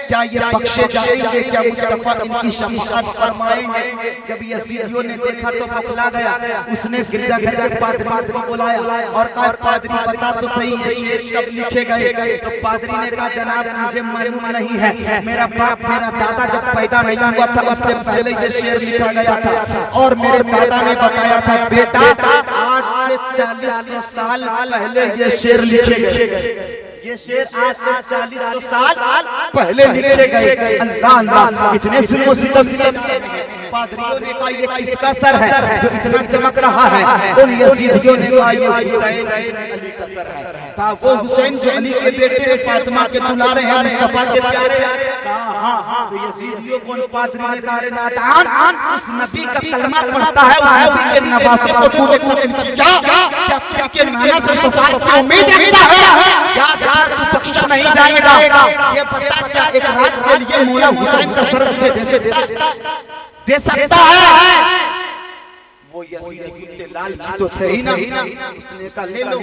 क्या ये बख्शे जाएंगे? क्या मुस्तफा इनकी शफाअत फरमाएंगे? जब यजीदियों ने देखा तो बखला गया, उसने गिरजाघर के पादरी को बुलाया और कहा, पादरी बता तो सही ये शेर कब लिखे गए? तो पादरी ने कहा, जनाब मुझे मालूम नहीं है, मेरा बाप मेरा दादा जब पैदा नहीं हुआ था उससे पहले ये शेर लिखा गया था, और मेरे दादा ने बताया था बेटा आज से 40 साल पहले ये शेर लिखे गए, ये शेर आज से 40 साल पहले लिखे गए। अल्लाह अल्लाह, इतने जुल्म सितम। पादरियों ने कहा ये किसका सर है जो इतना चमक रहा है? उन यजीदियों ने कहा ये हुसैन अली का सर है। कहा वो हुसैन जो अली के बेटे फातिमा के दुलारे हैं, मुस्तफा के प्यारे। हां, तो यजीदियों को उन पादरियों ने कहा, नादान, उस नबी का कलमा पढ़ता है, उस नबी के नवासे को तूने क्या के नाना से शफाअत की उम्मीद रखता है? क्या तू बख्शा नहीं जाएगा? ये पता क्या एक रात के लिए मौला हुसैन का सर से जैसे दे सकता है? वो यजीदी लालची तो थे ही ना, उसने कहा ले लो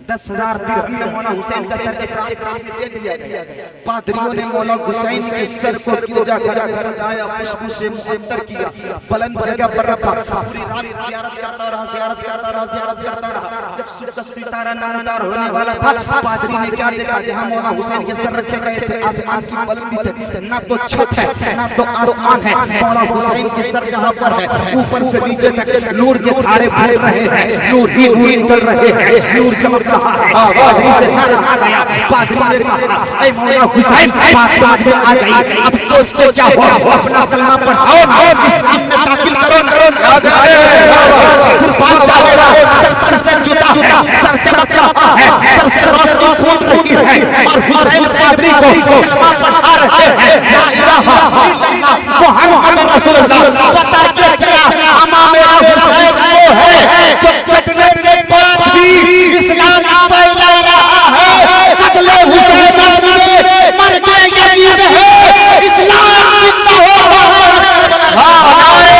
10,000 दिरहम में मौला हुसैन का सर इस रात दे दिया गया। पादरियों ने मौला हुसैन के सर को गिरजाघर में सजाया, खुशबू से मुअत्तर किया, बुलंद जगह पर रखा, पूरी रात ज़ियारत करता रहा। जब सुबह का सितारा नामदार होने वाला था, पादरी ने क्या देखा? जहां मौला हुसैन के सर रखे गए थे आसमान की बुलंदी थी, ना तो छत है ना तो आसमान है, मौला हुसैन के सर जहां पर है ऊपर से नीचे तक नूर के धारे फैल रहे हैं, नूर ही नूर निकल रहे हैं, नूर चमक रहा है। पादरी से नजर आ गया, पादरी ने कहा, ऐ मौला हुसैन बात समझ में आ गई, अब सोच से क्या हुआ? अपना कलमा पढ़ाओ, इस्लाम में दाखिल करो। कुर्बान जावेगा, सर से जुदा है, सर चमक रहा है, सर से रोशनी फूट रही है, और हुसैन पादरी को कलमा पढ़ा रहे हैं, ला इलाहा इल्लल्लाह मुहम्मद रसूलुल्लाह। पता क्या अमा मेरा हुसैन वो है जो कटने के बाद भी इस्लाम फैला रहा है। कत्ले हुसैन में मर गए यजीद है, इस्लाम जिंदा हो रहा है।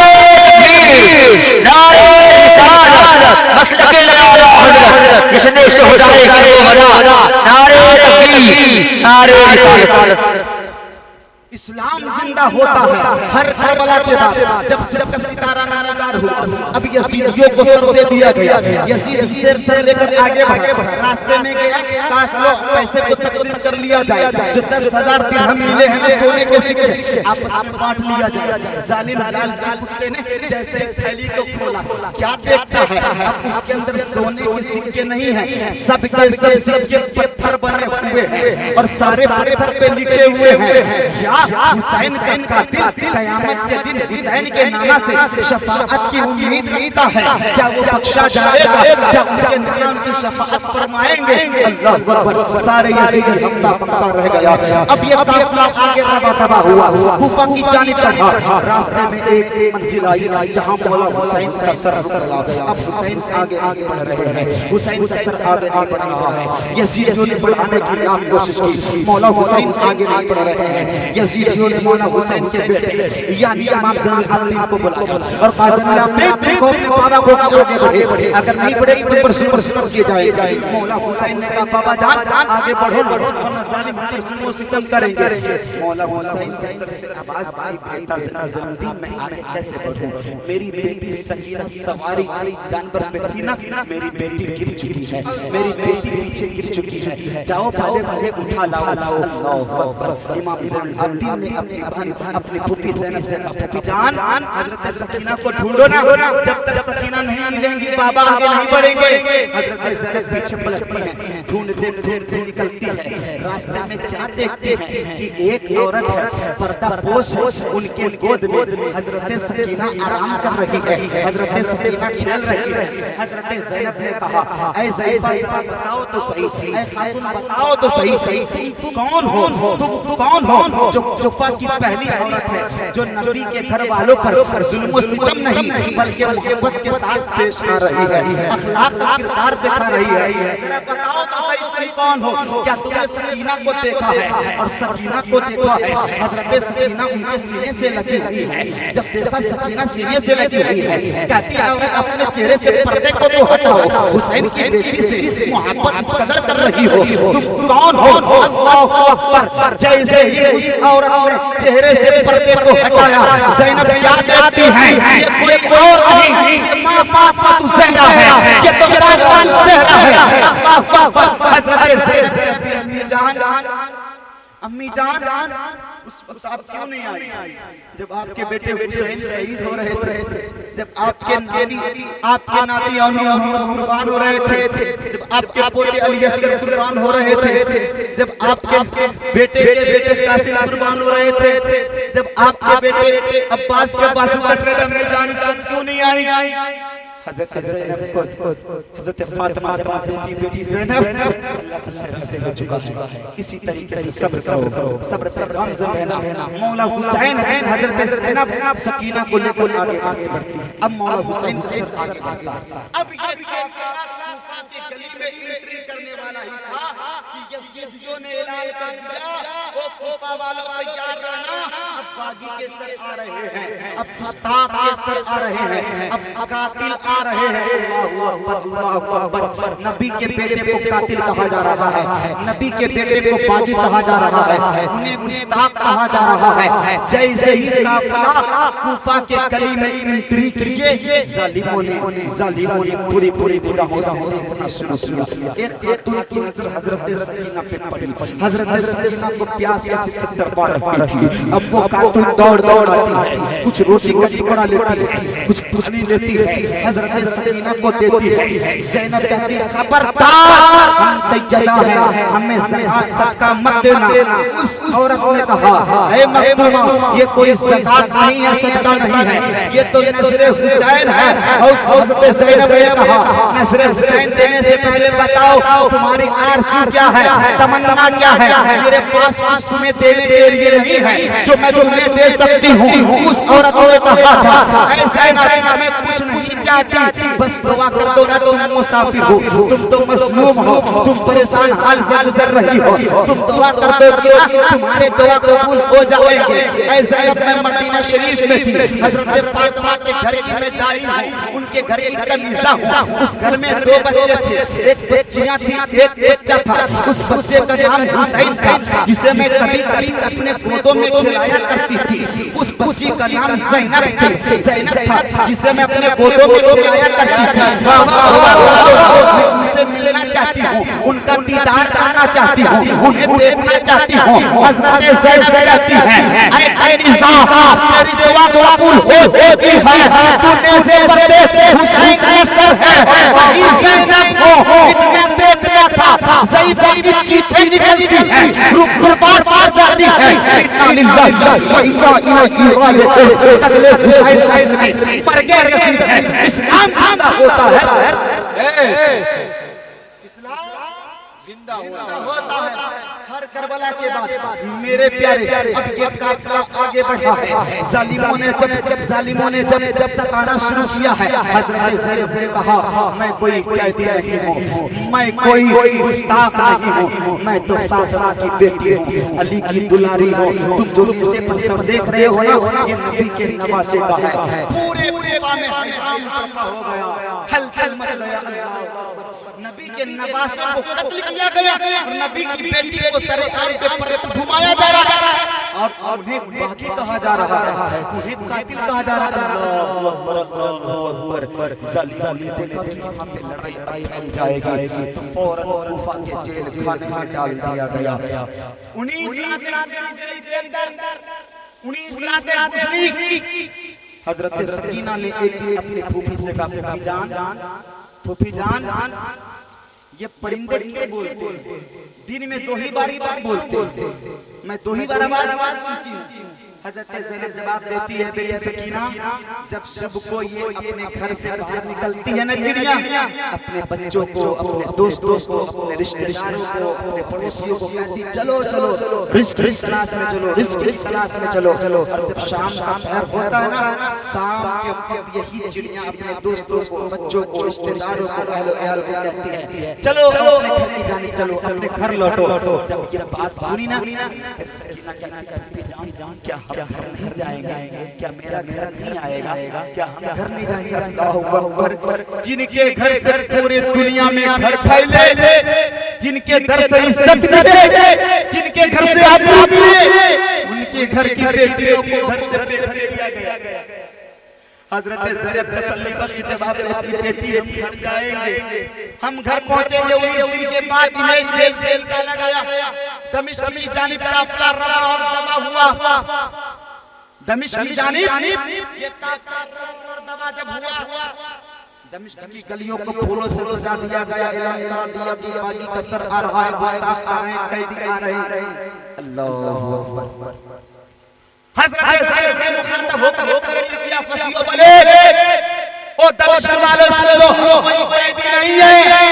नारे रिसालत मसलके लगा हजरत किसने शोहदाए करे वरा, नारे तकबीर, नारे रिसालत। इस्लाम जिंदा होता है हर करबला के बाद, जब सुबह का सितारा नारादार हुआ। अब यजीदियों को सर दे दिया गया, यजीद सर लेकर आगे बढ़े, रास्ते में गया, काश लो पैसे को तकसीम कर लिया जाए, जो 10,000 दिरहम मिले हैं ना सोने के सिक्के आप बांट लिया जाए। जालिम लालची कुत्ते ने जैसे थैली को खोला, क्या देखता है? अब उसके अंदर सोने के सिक्के नहीं है, सब के पत्थर बने हुए हैं और सारे पत्थर पे लिखे हुए हैं हुसैन का कातिल कयामत के दिन हुसैन के नाना से शफाअत की उम्मीद रखता है। क्या वो बख्शा जाएगा? क्या उनके नाना की शफाअत फरमाएंगे। अल्लाह अकबर, सारे यजीद ज़िंदा पक्का रह गया। अब ये काफिला आगे रवा हुआ कूफा की जानिब बढ़ा। रास्ते में एक मंजिल आई जहां मौला हुसैन का सर लगा। अब हुसैन आगे आगे बढ़ रहे हैं, हुसैन का सर आगे आगे बढ़ रहा है। यजीदियों ने बढ़ाने की लाख कोशिश की, मौला हुसैन आगे नहीं बढ़ रहे हैं। यजीदियों ने मौला हुसैन के बेटे यानी इमाम ज़ैनुल आबिदीन को बुलाया और कासिम देखो बाबा को आगे बढ़े, अगर नहीं बढ़े तो पर किए जाए। मौला हुसैन ने कहा बाबा जान आगे बढ़ो ना, जालिम पर सुनो सितम करेंगे। मौला हुसैन से आवाज आई, बेटा ज़ैनुद्दीन मैं आगे कैसे बढ़ूं? मेरी बेटी सकीना सवारी जानवर पे थी ना, मेरी बेटी गिर चुकी है, मेरी बेटी पीछे गिर चुकी है, जाओ भागे भागे उठा लाओ। अल्लाहु अकबर। इमाम ज़ैनुल आबिदीन ने अपनी बहन अपनी फूफी ज़ैनब से फूफी जान हज़रत सकीना को ढूंढो ना, जब तक सकीना नहीं मिलेंगी बाबा आगे नहीं बढ़ेंगे। हज़रत ज़ैनब पीछे पलटती है, ढूंढते ढूंढते निकलती है। रास्ते में क्या देखते हैं कि एक औरत है पर्दापोश, उनके गोद में हज़रत सकीना आराम कर रही है, हज़रत सकीना खेल रही है। हज़रत ज़ैनब ने कहा ऐ ज़ैनब बताओ तो सही, ऐ खातून बताओ तो सही, तुम कौन हो? तुम कौन हो जो कुफा की पहली औरत है जो नबी के घर वालों पर जुल्म व सितम नहीं बल्कि मोहब्बत के साथ पेश आ रही है, अखलाक का किरदार दिखा रही है? बताओ तो सही तुम कौन हो? क्या तुमने सकीना को देखा है? और सकीना को देखा है, हज़रत सकीना उनके सीने से लगी हुई है। जब देखा सकीना सीने से लगी हुई है, कहती है अपने चेहरे से पर्दे को तो हटाओ, हुसैन की बेटी से मोहब्बत इस कदर कर रही हो, तुम कौन हो? अल्लाहु अकबर। जैसे ही उस औरत ने चेहरे से पर्दे को हटाया, ज़ैनब क्या कहती है? ये कोई और नहीं, ये मां फातिमा ज़हरा है, ये तो मेरा जान ज़हरा है। अल्लाहु अकबर। हज़रत ज़ैनब अम्मी जान उस वक्त आप क्यों नहीं आई जब आपके बेटे हुसैन शहीद हो रहे थे, जब आपके नाती कुर्बान हो रहे थे, जब आपके पोते अली असगर कुर्बान हो रहे थे, जब आपके बेटे के बेटे कासिम कुर्बान हो रहे थे, जब आपके बेटे अब्बास के बाजू कट रहे थे, अम्मी जान क्यों नहीं आई? हज़रत ज़ैनब को हज़रत फातिमा जब बेटी ज़ैनब अल्लाह तुझसे राज़ी हो चुका है, इसी तरीके से सब्र करो, सब्र गामज़न रहना। मौला हुसैन है, हज़रत ज़ैनब सकीना को लेकर आगे बढ़ती है। अब मौला हुसैन से आगे बढ़ता है। अब ये कूफा के गली में एंट्री करने वाला ही था कि यजीदियों ने ऐलान कर दिया, ओ कूफा वालों तैयार रहना, अब बागी के सर आ रहे हैं, अब गुस्ताख के सर आ रहे हैं, अब कातिल आ रहे हैं। अल्लाहु अकबर, अल्लाहु अकबर। नबी के बेटे को कातिल कहा जा रहा है, नबी के बेटे को बागी कहा जा रहा है, उन्हें गुस्ताख कहा जा रहा है। जैसे ही काफिला कूफा के गली में एंट्री किए, जालिमों ने पूरी निगाहों से देखना शुरू किया। एक खातून की नजर हज़रत सकीना पे पड़ी, हज़रत सकीना को प्यास का सिकंदर पा रही थी। अब वो खातून दौड़ आती है, कुछ रोटी का टुकड़ा लेती है, कुछ पानी लेती है, हज़रत सकीना को देती है। ज़ैनब कहती है खबरदार, हम सैयदा है, हमें ज़कात मत देना। उस औरत ने कहा ऐ मखदूमा, ये कोई ज़कात नहीं है, सदका नहीं है, ये तो नज़रे हुसैन है। और हज़रत ज़ैनब ने कहा नज़रे हुसैन देने से पहले बताओ तुम्हारी आरज़ू क्या है, तमन्ना क्या है? मेरे पास कुछ तुम्हें देने के लिए नहीं है जो मैं तुम्हें दे सकती हूँ। उस औरत ने कहा ऐ ज़ैनब मैं कुछ नहीं चाहती, बस दुआ कर दो ना, तुम मुसाफिर हो, तुम तो मसलूम हो, तुम परेशान हाल से गुजर रही हो, तुम दुआ कर दो कि तुम्हारे दुआ कबूल हो जाएंगे। ऐसा मैं मदीना शरीफ में थी, हज़रत फातिमा के घर की मैं जाई हूं, उनके घर की कनीज़ा हूं। उस घर में दो बच्चे थे, एक बच्चियां थी, एक बच्चा था। उस बच्चे का नाम हुसैन था, जिसे मैं कभी-कभी अपने गोदों में खिलाया करती थी। उस बच्ची का नाम ज़ैनब था, जिसे मैं अपने गोदों में खिलाया करती थी। उनसे मिलना चाहती हूँ, उनका दीदार करना चाहती हूँ, उन्हें देखना चाहती हूँ। हज़रत ज़ैनब कहती है ऐ निज़ा, तेरी दुआ कबूल होगी है, तूने से बंदे हुसैन का सर है, वही ज़ैनब को इतने देख लिया था, ज़ैनब की चीखें निकलती है, रूह बार जाती है। इन्ना लिल्लाहि व इन्ना इलैहि राजिऊन। अगले हुसैन मर गए, इस्लाम जिंदा होता है। जिंदा होता है हर करबला के बाद। मेरे प्यारे अब ये काफिला आगे बढ़ा है। जालिमों ने जब सताना शुरू किया है, हजरत ज़ैनब ने कहा मैं कोई कैदी नहीं हूँ, मैं कोई गुस्ताख नहीं हूँ, मैं तो फातिमा की बेटी हूँ, अली की दुलारी हूँ। तुम जो मुझे पसंद देख रहे हो ना, ये नबी के नवासे का है। पूरे में हो गया, हलचल मच गया। नबी के नवासे को कत्ल किया गया और नबी की बेटी को सरे-सरे के पर घुमाया जा रहा है और उन्हें बागी कहा जा रहा है, उन्हें कातिल कहा जा रहा है। अल्लाहू अकबर, अल्लाहू अकबर। जालिम देखा कि यहाँ पे लड़ाई फैल जाएगी, तो फौरन कूफा के जेल खाने में डाल दिया गया। 19 रात हजरत सकीना ने एक दिन अपनी फूफी से कहा, फूफी जान ये परिंदे नहीं बोलते, दिन में 2 ही बार बोलते, मैं 2 ही बार आवाज सुनती हूँ। हजरत ज़ैनब जवाब देती है, बेटी सकीना जब सुबह को ये अपने घर से बाहर निकलती है ना चिड़िया, अपने बच्चों को, अपने दोस्तों को, अपने रिश्तेदारों को, अपने पड़ोसियों को कहती चलो रिस्क क्लास में चलो, रिस्क क्लास में चलो। और जब शाम का पहर होता है ना, शाम के वक्त यही चिड़िया अपने दोस्तों को, बच्चों को, रिश्तेदारों को, अहल को कहती है चलो अपने घर की जानी, चलो अपने घर लौटो। जब ये बात सुनी ना, जान क्या हम घर नहीं जाएंगे, क्या मेरा घर नहीं आएगा, क्या हम घर नहीं जाएंगे। अल्लाहू अकबर। जिनके घर से पूरे दुनिया में घर फैले, जिनके घर से इज्जत मिले, जिनके घर से आजादी मिले, उनके घर की बेटियों को घर से बेघर किया गया। हजरत ज़ैनब तसल्ली बख्श जवाब देती, बेटी हम घर जाएंगे, हम घर पहुंचेंगे। उस दिन के बाद इन्हें जेल से निकाला गया। दमिश्क की जानिब काफिला रवा और दबा हुआ, दमिश्क की जानिब ये काफिला और दबा जब हुआ, दमिश्क की गलियों को फूलों से सजा दिया गया, ऐलान करा दिया कि बागी का सर आ रहा है, गुस्ताख आ रहे हैं, कैदी आ रहे हैं। अल्लाहू अकबर। हजरत ज़ैनब खातब होकर किया फसीओ बले ओ दमिश्क वालों सुनो, कोई कैदी नहीं है,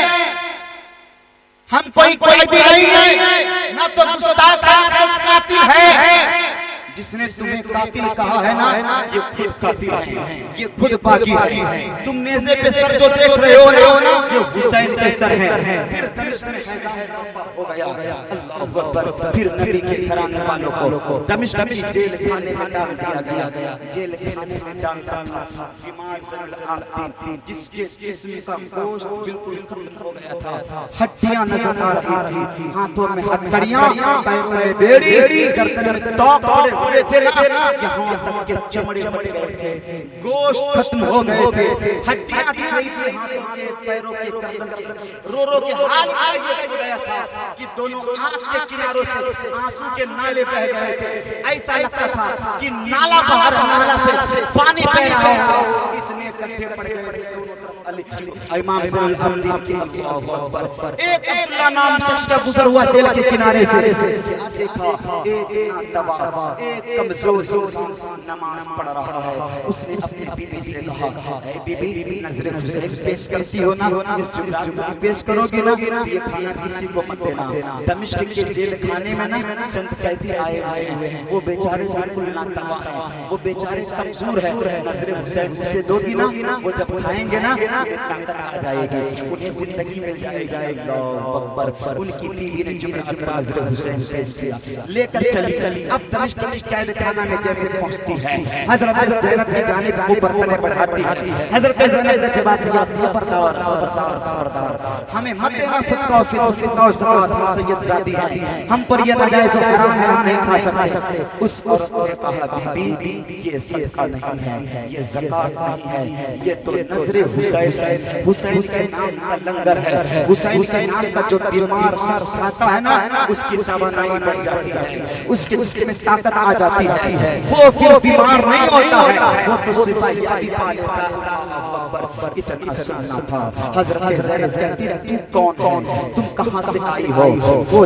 हम कोई कैदी नहीं है, ना तो गुस्ताख है ना कातिल है। जिसने तुम्हें कातिल कहा है ना, ये खुद कातिल है, ये खुद बागी है। तुम नेज़े पे सर जो देख रहे हो ना, ये हुसैन से सर है। फिर दमिश्क में हो गया। अल्लाहू अकबर। फिर नबी के घराने वालों को दमिश्क में जेल खाने में डाल दिया गया। जेल खाने में डाल था बीमार ज़ैनुल जिसके जिस्म का गोश्त बिल्कुल खत्म हो गया था, हड्डियां नजर आ रही थी, हाथों में हथकड़ियां, पैरों में बेड़ी, गर्दन में तोक पड़े थे ना, यहाँ तक के चमड़े फट गए थे, गोश्त खत्म हो गए थे, हड्डियां दिखाई थी हाथों के, पैरों के, गर्दन के। रो के हाल ये हो गया था कि दोनों आंख के किनारों से आंसू के नाले बह गए थे। ऐसा लगता था कि नाला बाहर, नाला से पानी बह रहा है। इतने इकट्ठे पड़ गए इमाम ज़ैनुल की। अल्लाहू अकबर। एक अब्दुल्ला नाम शख्स का गुजर हुआ जेल के किनारे से, देखा एक दवा, एक कमजोर नमाज पढ़ रहा है। उसने अपनी बीवी से कहा, बीबी नजरे हुसैन पेश करती हो ना, इस जुम्मे पेश करोगी ना, ये खाना किसी को मत देना। दमिश्क के जेल खाने में ना चंद कैदी आए हुए हैं, वो बेचारे नातवा हैं, वो बेचारे कमजोर है। नजरे हुसैन से दोगी ना, वो जब खाएंगे ना ताकत आ जाएगी, उन्हें जिंदगी मिल जाएगा। अल्लाहू अकबर। उनकी बीवी ने जुम्मे नजरे हुसैन पेश किया, लेकर चली। अब दमिश्क कैद खाना में जैसे पहुंचती है, हजरत ज़ैनब की जानिब वो बर्तन बढ़ाती है। हजरत ज़ैनब से जवाब दिया, खबरदार, हमें मत देना सदका और सैयदजादी है, हम पर ये नाजायज़ और हराम है, हम नहीं खा सकते। उस ने कहा, बीबी ये सदका नहीं है, ये ज़कात नहीं है, ये तो नज़रे हुसैन के नाम का लंगर है। हुसैन के नाम का जो बीमार शख्स खाता है ना, उसकी तवानाई बढ़ जाती है, उसके जिस्म में ताकत आ जाती है, वो फिर बीमार नहीं होता है, वो तो सिफाही पा लेता है। इतना सुनना था। हजरत ज़ैनब कहती रहती, कौन तुम कहाँ से आई हो? वो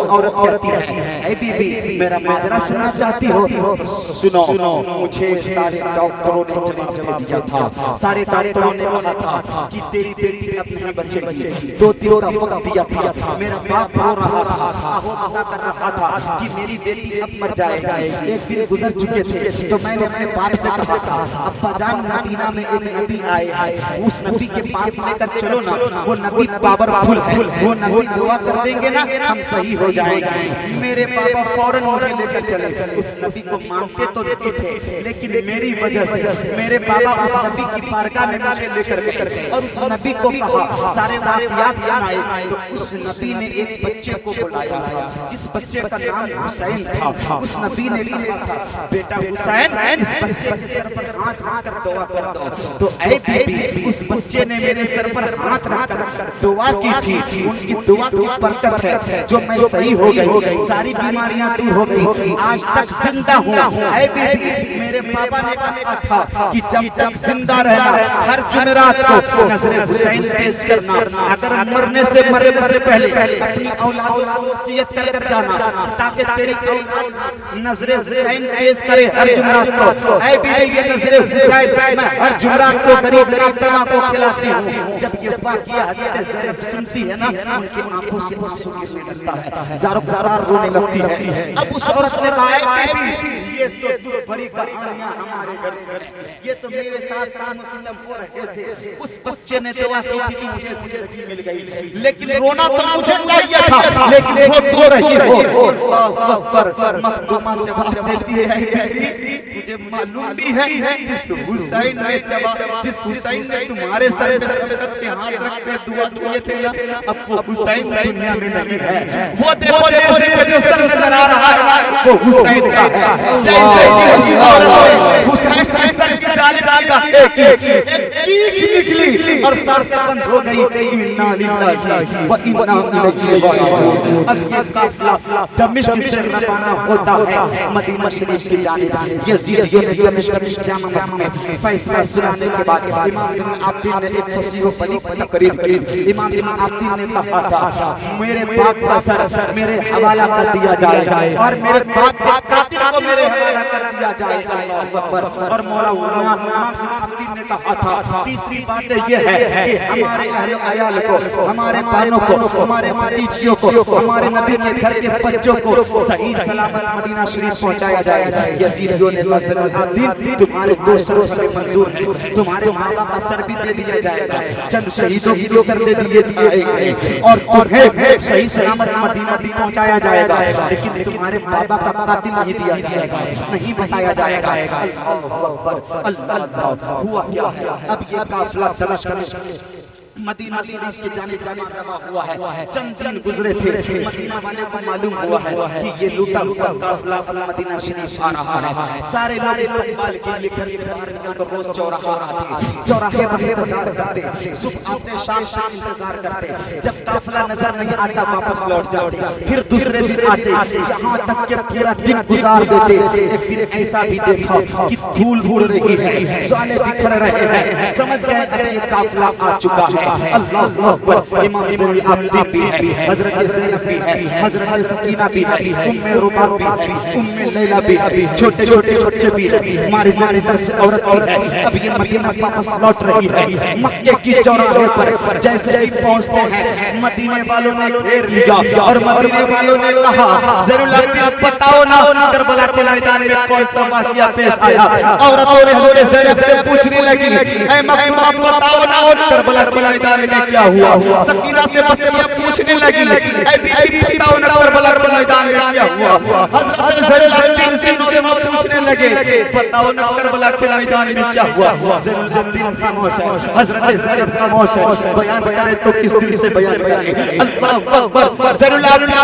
औरत कहती है, ऐ बीबी मेरा माजरा सुनना चाहती हो? सुनो, मुझे सारे डॉक्टरों ने जवाब दिया था, सारे डॉक्टरों ने कहा था कि तेरी बेटी अब नहीं बचेगी। 2-3 का वक्त दिया था, मेरा बाप रो रहा था, आहो कर रहा था कि मेरी बेटी अब मर जाएगी। एक दिन गुजर चुके थे तो मैंने अपने बाप से कहा, अब्बा जान मदीना में एक नबी आए, उस नबी के पास लेकर चलो ना, वो नबी पावरफुल है, वो नबी दुआ कर देंगे ना हम सही हो जाएंगे। मेरे पापा फौरन मुझे लेकर चले। उस नबी को मानते तो नहीं थे, लेकिन मेरी वजह से मेरे पापा उस नबी की बारगाह में मुझे लेकर गए और उस नबी को कहा, सारे वाक़यात सुनाए। तो उस नबी ने एक बच्चे को बुलाया, जिस बच्चे का नाम हुसैन था। उस नबी ने कहा था, बेटा हुसैन इस बच्चे के सर पर हाथ रखकर दुआ कर दो। तो ऐ बीबी उस बच्चे ने मेरे सर पर हाथ रखकर दुआ की थी। उनकी दुआ की बरकत है जो मैं सही हो गई, सारी बीमारियां दूर हो गई, आज तक जिंदा हूं। ऐ बीबी मेरे पापा ने कहा था कि जब तक जिंदा रहना हर जुमेरात को नजरे हुसैन पेश करना, अगर मरने से पहले अपनी औलाद को वसीयत कर जाना ताकि तेरी औलाद नजरे हुसैन पेश करे हर जुमेरात को। ऐ बीबी ये नजरे हुसैन मैं हर जुमेरात को गरीब तबका को खिलाती हूं। जब ये वाक़या हज़रत ज़ैनब सुनती है ना, उनकी आंखों से आंसू गिरता है, ज़ार रोने लगती है। अब उस औरत ने कहा, ये तो बड़ी कहानियां हमारे घर में, ये तो मेरे साथ मुसीबत हो रहे थे। उस बच्चे ने दुआ की थी मुझे जिंदगी मिल गई, लेकिन रोना तो मुझे चाहिए था, लेकिन रो रही हो। अल्लाह अकबर। मखदूमा जवाब देती है, मुझे मालूम भी है जिस हुसैन ने तुम्हारे सर पे सबकत के हाथ रख के दुआ किए थे, अब वो हुसैन दुनिया में नहीं है। वो देखो जो सर नजर आ रहा है वो हुसैन का है। जैसे कि हुसैन के सर की जाने का एक चीज निकली और सर से बंद हो गई। इन्ना लिल्लाहि व इन्ना इलैहि राजिऊन। अब ये काफिला दमिश्क से रवाना होता है मदीना शरीफ की जानिब। यजीदियों ने दमिश्क जामा मस्जिद में फैसला सुनाने के बाद इमाम ज़ैनुल आबिदीन ने एक फसीह व बलीग तकरीर की। इमाम ज़ैनुल आबिदीन ने कहा था, मेरे बाप का सर मेरे हवाला कर दिया जाए और मेरे बाप का कातिल को मेरे हवाला कर दिया जाए। अल्लाहू अकबर। और मौला इमाम ज़ैनुल आबिदीन ने कहा था, तीसरी बात ये है कि हमारे अहले अयाल को, हमारे बहनों को, हमारे भतीजियों को, हमारे नबी के घर के बच्चों को सही सलामत मदीना शरीफ पहुंचाया जाए। यजीदियों ने कहा, तुम्हारे 2 सरों से मंजूर है, तुम्हारे माँ बाप का सर भी दे दिया जाएगा, चंद शहीदों की भी सर दे दिए जाएंगे और तुम्हें सही सलामत मदीना भी पहुंचाया जाएगा, लेकिन तुम्हारे माँ बाप का कातिल नहीं दिया जाएगा, नहीं बताया जाएगा। अल्लाहू अकबर। अल्लाह हुआ क्या है? अब ये काफिला दमिश्क मदीना शरीफ के जाने रवा हुआ है। चंद दिन गुजरे थे, मदीना वाले को मालूम हुआ है कि ये लूटा हुआ काफिला मदीना शरीफ आ रहा है। सारे लोग इस्तेमाल के लिए घर से बाहर को रोज चौराहे पर इंतजार करते, सुबह आते शाम इंतजार करते। जब काफिला नजर नहीं आता वापस लौट जाते, फिर दूसरे दिन आते, यहाँ तक कि पूरा दिन गुजार देते। एक दिन ऐसा भी देखा कि धूल उड़ रही है, साले बिखर रहे हैं, समझ गए अब ये काफिला आ चुका है। अल्लाहू अकबर। इमाम ज़ैनुल आबिदीन भी है, हज़रत ज़ैनब भी है, हज़रत सकीना भी है, उम्मे रुबाब भी है, उम्मे लैला भी है, छोटे बच्चे भी है, हमारी ज़ानिज़ा से औरत भी है। अब ये मदीना वापस लौट रही है। मक्के की चौराहे पर जैसे ही पहुंचते हैं, मदीने वालों ने घेर लिया और मदीने वालों ने कहा, ज़ैनुल आबिदीन बताओ ना करबला के मैदान में कौन सा वाक़या पेश आया? औरतों ने हज़रत ज़ैनब से पूछने लगी, ऐ मखदूमा बताओ ना करबला के मैदान में क्या हुआ? सकीना से बच्चियां पूछने लगी, ऐ बीबी बताओ ना करबला के मैदान में क्या हुआ? हज़रत ज़ैनुल आबिदीन से पूछने लगे, बताओ ना करबला के मैदान में क्या हुआ? ज़ैनुल आबिदीन खामोश है, हज़रत ज़ैनब खामोश है, बयान करें तो किस दिल से बयान करेंगे? अल्लाहू अकबर। ज़ैनुल आबिदीन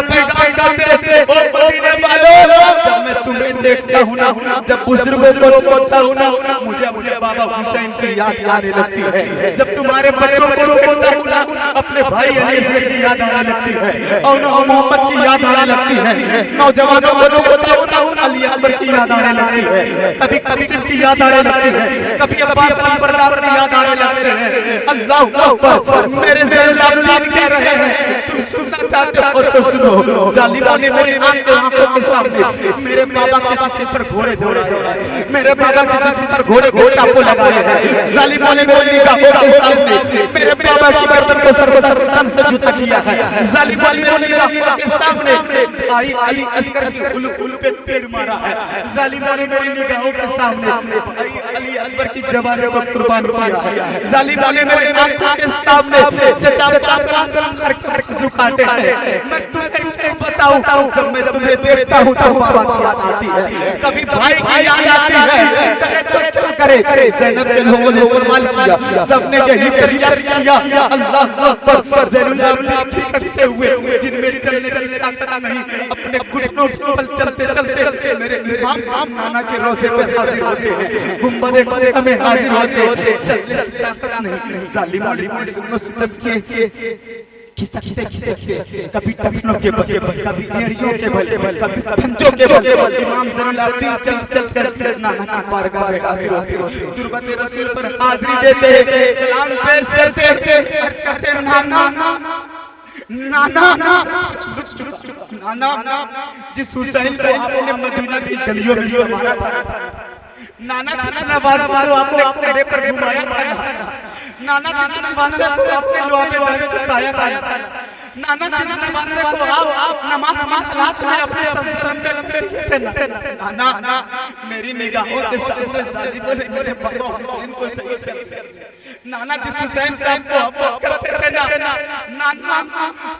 कहते, ओ मदीने वालों, जब मैं तुम्हें देखता हूं ना, जब बुजुर्गों को देखता हूं ना, मुझे अपने बाबा हुसैन से याद आने लगती है। जब तुम्हारे बच्चों को देखता हूं ना, अपने भाई अली की याद आने लगती है और मोहम्मद की याद आने लगती है। नौजवानों को देखता हूं ना, अली अकबर की याद आने लगती है, कभी कबीर की याद आने लगती है, कभी अब्बास अली बरदार की याद आने लगती है। अल्लाहू अकबर। मेरे ज़ैनुल आबिदीन कह रहे हैं, तुम सुनना चाहते हो तो सुनो, जालिमों ने मेरी आंखों के सामने मेरे बाबा के जिस्म पर घोड़े दौड़ाए, मेरे बाबा के जिस्म पर घोड़े को टापू लगाए हैं। जालिमों ने मेरी निगाहों के सामने मेरे बाबा की गर्दन को सर्वसर्वतन से झुका किया है। जालिमों ने मेरी निगाहों के सामने आई अली असगर की उल पे तीर मारा है। जालिमों ने मेरी निगाहों के सामने आई अली अकबर की जवानी को कुर्बान किया है। जालिमों ने मेरी आंखों के सामने झुकाते हैं। मैं तुम्हें बताऊं, जब मैं तुम्हें देखता हूं तो बाबा की याद आती है, कभी भाई की याद आती है। करे ज़ैनब से लोगों ने सवाल किया, सबने यही किया, अल्लाह अकबर। ज़ैनुल आबिदीन करते हुए जिनमें चलने ताकत नहीं, अपने घुटनों पर चलते मेरे इमाम नाना के रोज़े पे हाजिर होते हैं, गुंबद में हाजिर होते, चलने ताकत नहीं। जालिमों ने सुनो खिसकते कभी टखनों के बल, कभी एड़ियों के बल, कभी पंजों के बल इमाम ज़ैनुल आबिदीन चल कर नाना की बारगाह में हाजिर होते, दुर्बत रसूल पर हाजिरी देते, सलाम पेश करते नाना जिस हुसैन को आपने मदीना की गलियों में समाया था, नाना जिस नवाज को आपने कंधे पर घुमाया था, नाना जिस नवाज को आपने लुआबे में चुसाया था, नाना जिस नवाज को आप नमाज में अपने सर पे लंबे नाना मेरी निगाहों के सामने जालिमों ने मेरे बाबा हुसैन को शहीद कर दिया। नाना जिस हुसैन साहब को आप करते थे ना, नाना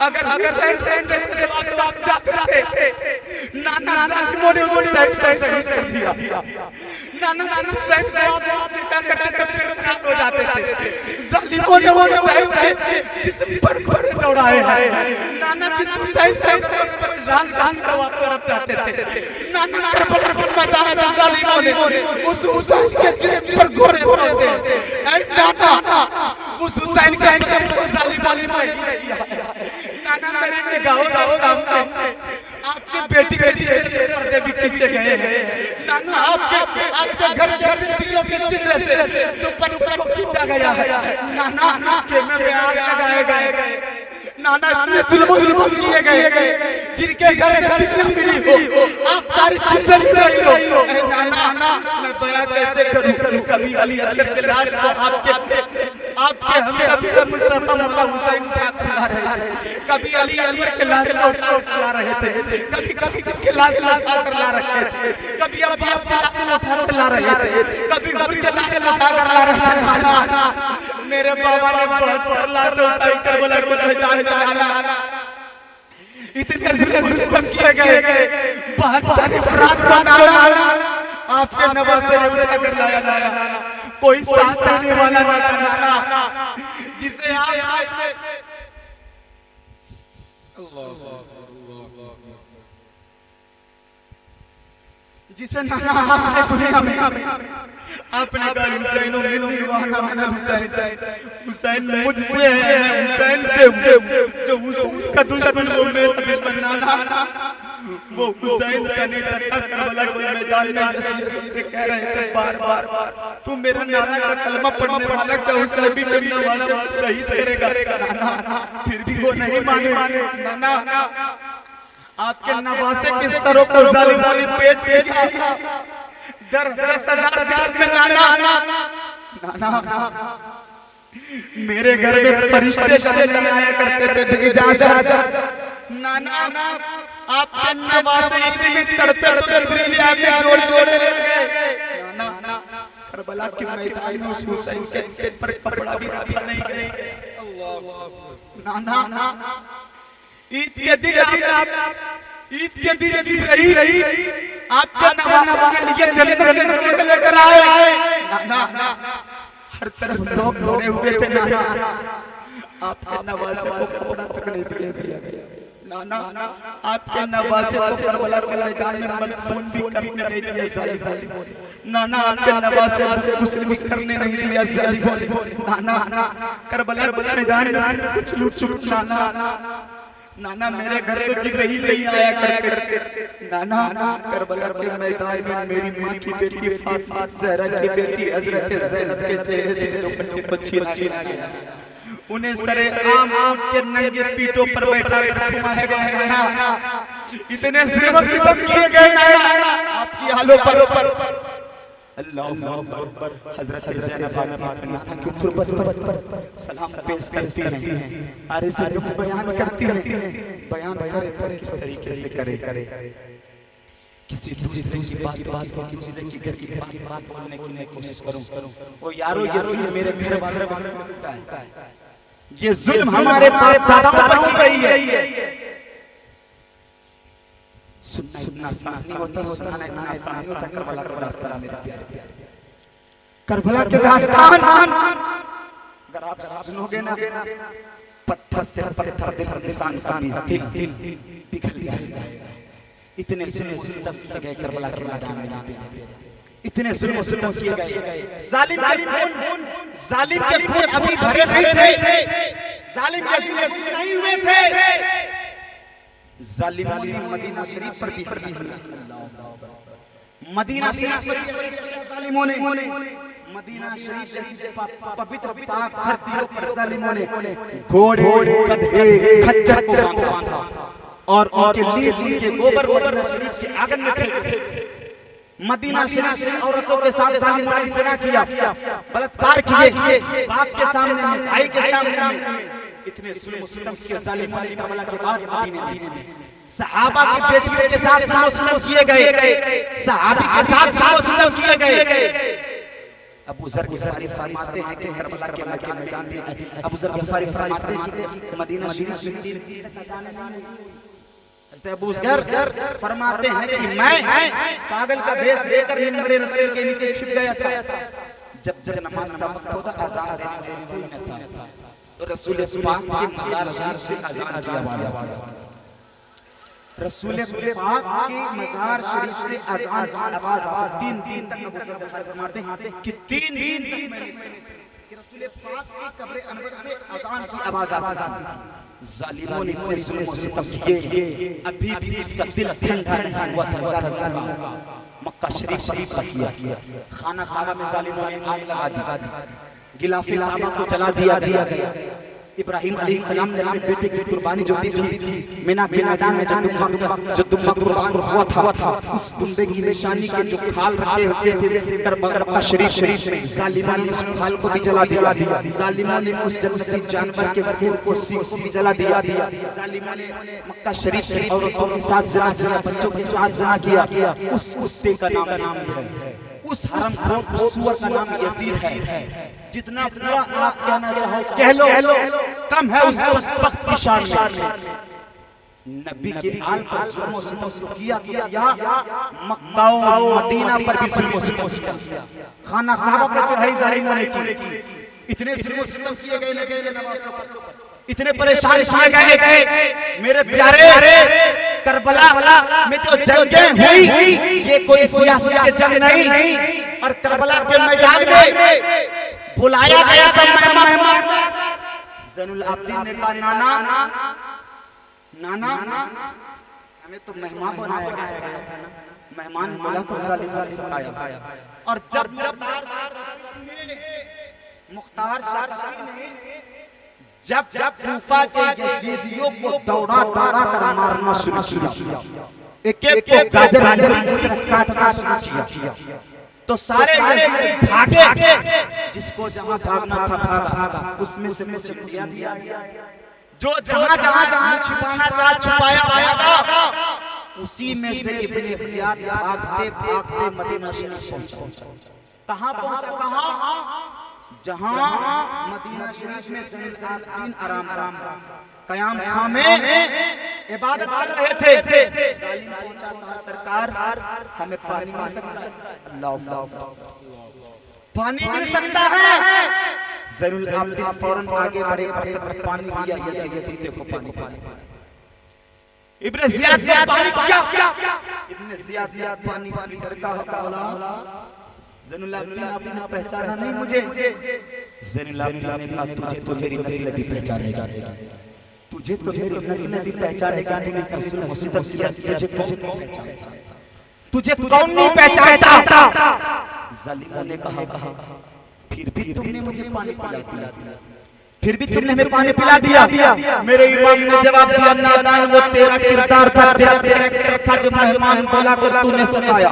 अगर हुसैन देखते तो आप जाते थे। नाना जालिमों ने उस हुसैन को शहीद कर दिया। नाना जिस हुसैन साहब को आप देखा करते थे हो जाते थे, जालिमों ने वो हुसैन के जिस्म पर घोड़े दौड़ाए हैं। नाना जिस हुसैन साहब को जान दबाते थे, नाना करबला के मैदान में जालिमों ने उस हुसैन के जिस्म पर घोड़े दौड़ाए थे। नाना उस हुसैन के जालिमों ने किया। नाना मेरे निगाहों सामने आपकी बेटी के पर्दे भी खींचे गए हैं। नाना आपके घर बेटियों के चेहरे से दुपट्टे को खींचा गया है। नाना के में आग लगाए गए, नाना इतने जुल्म किए गए, जिनके घर मिली हो आप सारी चीजें मिली हो। नाना मैं बयान कैसे करूं, कभी अली असगर के लाश को आपके हम सब मुस्तफा मौला हुसैन साहब खिला रहे थे, कभी अली के लाश को उठा रहे थे, कभी सबके लाश उठा ला रहे थे, कभी अब्बास के लाश उठा ला रहे थे, कभी गबरी के लाश उठा ला रहे थे। मेरे बाबा ने बहुत लाश उठाई करबला को मैदान में, इतने जुल्म किए गए, बहुत अफराद को नाना आपके नवासे ने उठा कर लाया। नाना कोई सांस लेने वाला नाना जिसे आप जिसे नाना आपने दुनिया में आपने कहा हुसैन मिलनी वाला मैंने हुसैन मुझसे है, हुसैन से जो उसका दुश्मन वो मेरा दुश्मन। नाना वो हुसैन का नहीं था, करबला के मैदान में जैसे कह रहे थे बार तू मेरा नाना का कलमा पढ़ने वाला क्या उसका भी करने वाला शहीद करेगा। नाना फिर भी वो नहीं माने। नाना आपके नवासे के सरों को जालिमों ने बेच दिया, 10,000 दिरहम में। नाना मेरे घर में फरिश्ते चले आया करते थे, इजाजत। नाना आपके नवासे इतनी तड़पे तो जिब्रील आके जोड़े ले गए। नाना करबला के मैदान में उस हुसैन के सिर पर कपड़ा भी रखा नहीं गया। नाना ईद के दिन जी रही आपका नवा के लिए जन्नत लेकर आए। नाना हर तरफ लोग रोए हुए थे। नाना आपके नवासे को कपड़ा तक नहीं दिया गया। नाना आपके नवासे को करबला के मैदान में मदफून भी करने नहीं दिया जालिमों ने। नाना आपके नवासे को मुस्लिम करने नहीं दिया जालिमों ने। नाना करबला के मैदान में कुछ लूट नाना मेरे घर को जिब्रील नहीं आया करते। नाना करबला के मैदान में मेरी मां की बेटी फातिमा ज़हरा की बेटी हज़रत ज़ैनब के चेहरे से दुपट्टे को छीना गया। उन्हें सरे आम ऊंट के नंगे पीठों पर बैठा है। इतने सितम किए गए आपकी हालों पर। अल्लाह अकबर। हजरत ज़ैनब की तुरबत पर सलाम पेश करती हैं, अरे से बयान करती हैं, बयान करे किस तरीके से करे। किसी दूसरे की बात किसी दूसरे की घर की बात बोलने की कोशिश करूं। ओ यारो ये जुल्म मेरे घर वालों पर है, ये जुल्म हमारे बाप दादाओं पर की गई है। सुनना आसान होता, सुनाना आसान होता। करबला का दास्तान मेरे प्यारे, करबला के दास्तान अगर आप सुनोगे ना, पत्थर से पत्थर दिल इंसान का दिल पिघल जाएगा। इतने जुल्म किए गए करबला के मैदान में, इतने जुल्म किए गए। जालिम के खून अभी भरे नहीं थे, जालिम के खून नहीं हुए थे। जालिमों ने मदीना शरीफ पर भी मदीना शरीफ जालिमों ने मदीना शरीफ जैसी पवित्र पाक धरतियों पर जालिमों ने घोड़े गधे खच्चर को बांधा और उनके लील के गोबर मदीना शरीफ से आंगन में फेंके। मदीना शरीफ से औरतों के साथ जालिमों ने ज़िना किया, बलात्कार किए, बाप के सामने, भाई के सामने। इतने जुल्म सितम किए जालिमों ने करबला के बाद मदीने में। सहाबा की बेटियों के साथ जुल्म किए गए, सहाबी के साथ जुल्म किए गए। अबू ज़र ग़िफ़ारी फरमाते हैं कि करबला के मैदान में अबू ज़र ग़िफ़ारी फरमाते हैं कि मदीना शरीफ अबू ज़र फरमाते हैं कि मैं पागल का भेष लेकर मिंबर रसूल के नीचे छिप गया था। जब नमाज का वक्त होता अज़ान देने कोई न था, तो रसूल पाक के मज़ार शरीफ से अज़ान की आवाज़ आती। रसूल पाक के मज़ार शरीफ से अज़ान की आवाज़ आती। 3 दिन तक अबू ज़र फरमाते हैं कि 3 दिन तक रसूल पाक की कब्र अनवर से अज़ान की आवाज़ आती थी। जालिमों ने इतने जुल्म सितम किए, अभी भी उसका दिल ठंडा नहीं हुआ था। मक्का शरीफ का किया, खाना में जालिमों ने आग लगा दी, गिलाफ को जला दिया। इब्राहिम अलैहिस्सलाम ने अपने बेटे की कुर्बानी जो दी थी मीना के मैदान में, जो दुम्बा कुर्बान हुआ था, उस दुम्बे की निशानी के जो खाल रखे हुए थे करबला शरीफ में, जालिमों ने उस खाल को भी जला दिया। जालिमों ने उस जन्नती जानवर के खून को भी जला दिया। जालिमों ने मक्का शरीफ में औरतों के साथ ज़िना, बच्चों के साथ ज़िना किया। उस कुत्ते का नाम है, उस हरामखोर सूअर का नाम यजीद है। जितना पूरा आप कहना चाहो कह लो, कम है उस वक्त की शान में। नबी के आल पर जुल्म सितम किया, मक्का और मदीना पर भी जुल्म सितम किया। खाना काबा पर चढ़ाई जालिमों ने की। इतने जुल्म सितम किए गए नवाज़ों पर, इतने परेशान किए गए मेरे प्यारे। करबला में जो जंगें हुई ये कोई सियासी के जंग नहीं, और करबला के मैदान में बुलाया गया था मेहमान। ज़ैनुल आबिदीन ने कहा नाना हमें तो मेहमान बनाया गया था, मेहमान बुलाकर जालिम से आया। और जब मुख्तार जब कूफा के यजीदियों को दौड़ा कर मारना शुरू किया, एक को गाजर की तरह काटना शुरू किया, तो सारे भागे। जिसको जहां भागना था भागा, उसमें से दिया। जो जहां छिपाना चाहा छुपाया भागा। उसी में से इब्ने ज़ियाद भागते मदीना शरीफ पहुंचा। कहां पहुंचा? जहां मदीना शरीफ में ज़ैनुल आबिदीन आराम कयाम खामे इबादत कर रहे थे। जालिम पहुंचा, कहा सरकार हमें पानी मिल सकता है? अल्लाह पानी मिल सकता है। ज़ैनुल आबिदीन फौरन आगे बढ़े, पानी दिया। यजीद देखो पानी। इब्ने ज़ियाद पानी क्या? इब्ने ज़ियाद पानी कर कहा ज़ैनुल आबिदीन पहचाना नहीं मुझे। ज़ैनुल आबिदीन ने कहा तुझे तो मेरी नस्ल भी पहचानेगा, तुझे तो मेरी नस्ल भी पहचानेगा। तुझे कौन नहीं पहचानता? जालिमों ने कहा फिर भी तुमने मुझे पानी पिला दिया, फिर भी तुमने हमें पानी पिला दिया। मेरे इमाम ने जवाब दिया, नादान वो तेरा किरदार था, तेरा कैरेक्टर था जो मेहमान बोला कर तूने सताया,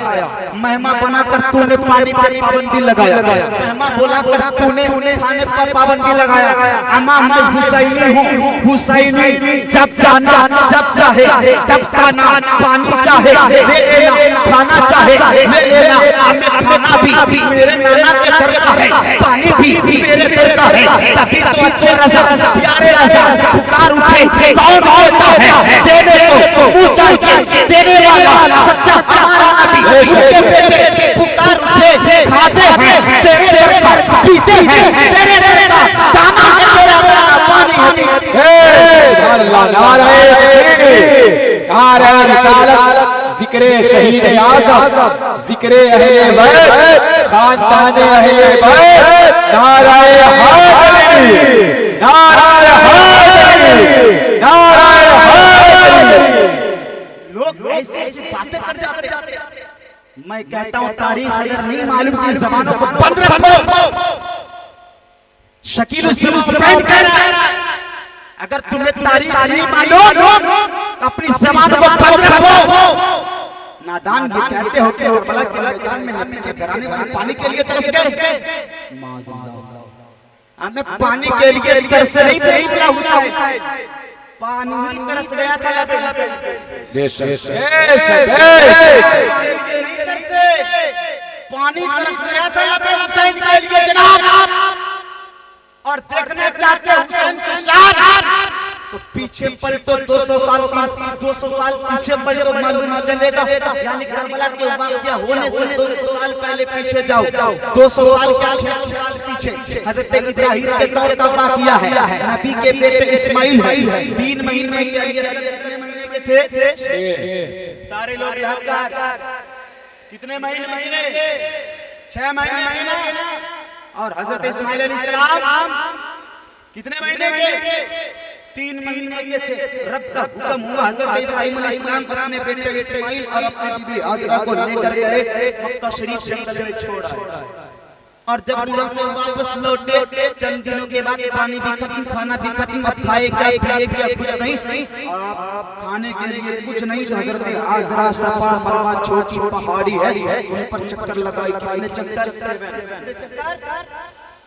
मेहमान बनाकर तूने पानी पर पाबंदी लगाया, मेहमान बोला कर तूने उन्हें खाने पर पाबंदी लगाया। अम्मा मैं हुसैनी हूँ, हुसैनी जब जाना जब चाहे, जब खाना पानी चाहे ले लेना, खाना चाहे ले लेना, हमें खाना भी मेरे नाना के दर का है, पानी भी मेरे दर का है। तभी तो अच्छे रज़ा प्यारे रज़ा पुकार उठे, कौन होता है देने को मुँह चाहिए देने वाला सच्चा हमारा नबी, उनके बेटे पुकार उठे, खाते हैं तेरे दर का, पीते हैं तेरे दर का, दाना है तेरा पानी है। नारे रिसालत, जिक्रे शहीद आज़म, जिक्रे अहले बैत, खानदान अहले बैत, नारे हैदरी, नारे हैदरी, नारे हैदरी। लोग ऐसे ऐसी बातें कर जाते हैं। मैं कहता हूँ तारीख अगर नहीं मालूम की ज़बानों को बंद रखो। शकील हुसैन कह रहा है अगर तुम्हें तारीख नहीं मालूम अपनी ज़बान को बंद रखो। नादान ये कहते हो कि करबला के मैदान में नबी के घराने वाले पानी के लिए तरस गए, हमें पानी के लिए तरस नहीं मिला, हुसैन पानी ही तरस गया था। पानी तरस गया था हुसैन के लिए जनाब। और देखना चाहते हुसैन तो पीछे पलटो 200 साल पीछे पलटो, मालूम चलेगा। यानी करबला के वाक़या होने से 200 साल पहले पीछे जाओ, 200 साल पीछे हज़रत इब्राहिम के तौर का वाक़या है। नबी के बेटे इस्माइल है, 3 महीने के थे। सारे लोग कितने महीने? 6 महीने। और हज़रत इस्माइल अलैहिस्सलाम कितने महीने के? 3 महीने के थे। रब का हुक्म हुआ, हज़रत इब्राहिम अलैहिस्सलाम अपने बेटे इस्माइल और अपनी बीवी हाजरा को लेकर गए, मक्का शरीफ जंगल में छोड़ा। और जब जंगल से वापस लौटे चंद दिनों के बाद पानी भी खत्म, खाना भी खत्म। अब खाए क्या कुछ नहीं, खाने के लिए कुछ नहीं। हज़रत हाजरा सफा मरवा छोटी पहाड़ी है, उन पर चक्कर लगाए। कितने चक्कर?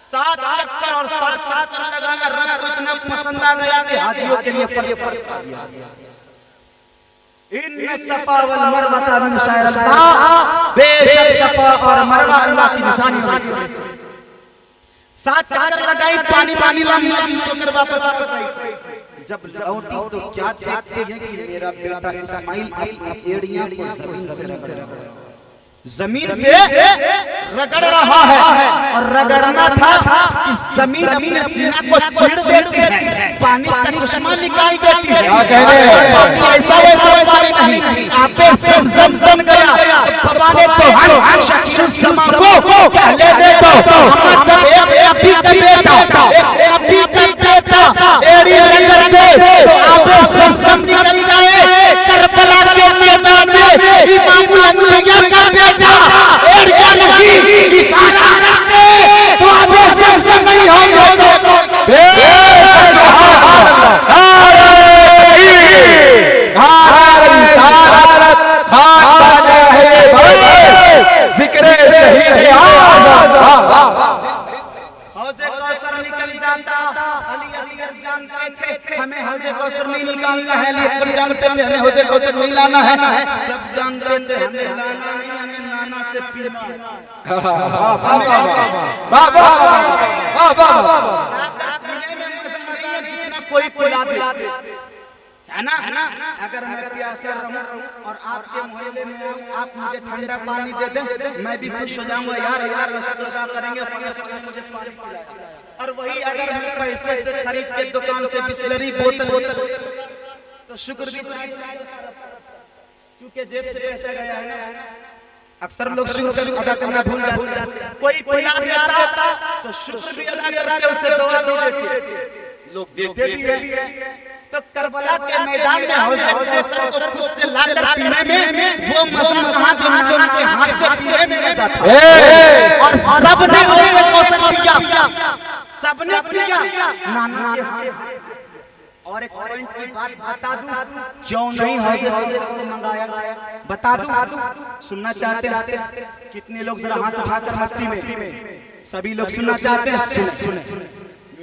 7 चक्कर। और 7 लगाना रब को इतना पसंद आ गया कि हाजियों के लिए फर्ज कर दिया। इन्ने सफा वल मरवा मिन शाइरिल्लाह, बेशक सफा और मरवा अल्लाह की निशानी से। 7 चक्कर लगाई, पानी लंबी सोकर वापस आई। जब लौटी तो क्या देखते हैं कि मेरा बेटा इस्माइल अपनी एड़ियां को जमीन से रगड़ रहा है। और रगड़ना था कि जमीन अपने सीने को चीर देती है, पानी का चश्मा निकाल देती है। ऐसा पानी नहीं, आपे ज़मज़म गया। बाबा ने तो हर शख्स को पहले दे दो। जब अभी का बेटा एड़ी रगड़ दे तो आपे ज़मज़म निकल जाए। करबला के मैदान में इमामुल अंबिया का बेटा एड़ियां नहीं इशारा करते तो आपे ज़मज़म नहीं होगा। जिक्रे शहीद हौज़े कौसर निकल जाता। अली असगर जानते थे हमें हौज़े कौसर नहीं निकालना है, अली असगर जानते थे हमें हौज़े कौसर नहीं लाना है। सब जानते थे हमें लाना नहीं, हमें नाना से पीना। कोई पिला दे है ना। अगर मैं प्यासा रहूं और आपके मोहल्ले में आऊं, आप मुझे ठंडा पानी दे दें, मैं भी खुश हो जाऊंगा। यार शुक्र करेंगे मुझे पानी पिलाया। और वही अगर मैं पैसे से खरीद के दुकान से बिस्लरी बोतल तो शुक्र भी क्योंकि जेब से पैसा गया है ना। अक्सर लोग शुक्र अदा करना भूल जाते हैं। कोई पिला देता तो शुक्र भी अदा करके उसे दुआ भी देते, लोग देते भी है। तो करबला के मैदान में हौज़े कौसर को खुद से लाकर पीने में वो मज़ा कहाँ जो नाना के हाथ से पीने में मज़ा था। और सबने हौज़े कौसर पिया, सबने किया नाना के। और एक पॉइंट की बात बता दूं, क्यों नहीं हौजे को मंगाया, बता दूं, सुनना चाहते हैं कितने लोग? जरा हाथ उठाकर मस्ती में सभी लोग सुनना चाहते हैं। सुने,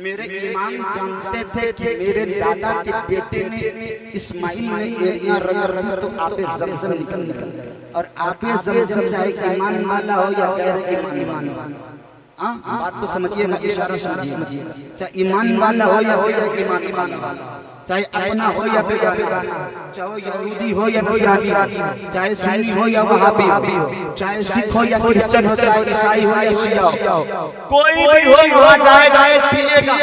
मेरे इमाम जानते थे कि मेरे दादा के बेटे ने इस्माइल ने एड़ियां रंग तो आपे ज़मज़म निकल, और आपे ज़मज़म चाहे ईमान वाला हो या गैर ईमान वाला, हाँ बात को समझिएगा, इशारा समझिए, चाहे ईमान वाला हो या ईमान वाला, चाहे अपना हो या बेगाना, चाहे यहूदी हो या नसरानी, चाहे सुन्नी हो या वहाबी हो, चाहे सिख हो या क्रिश्चियन हो, चाहे ईसाई हो या शिया हो, कोई भी हो वहाँ जाएगा पिएगा,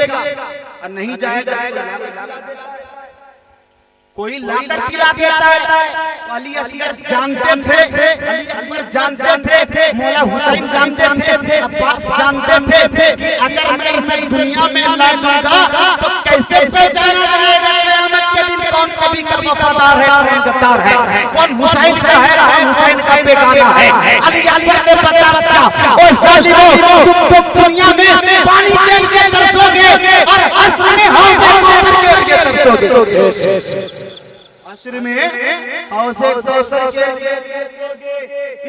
और नहीं जाएगा कोई लाकर पिला देता है। अली असगर जानते थे, अली अकबर जानते थे, मौला हुसैन जानते थे, अब्बास जानते थे कि अगर मैं इसे दुनिया में ला दूंगा तो कैसे पहचाना जाएगा क़यामत के दिन कौन कभी का वफादार है, कौन गद्दार है, कौन हुसैन का है, कौन हुसैन का बेगाना है। अली अकबर ने बता ओ ज़ालिमों, तुम दुनिया में पानी के लिए तरसोगे और असर में हौसले के लिए तरसोगे। अशर में हौसले के लिए,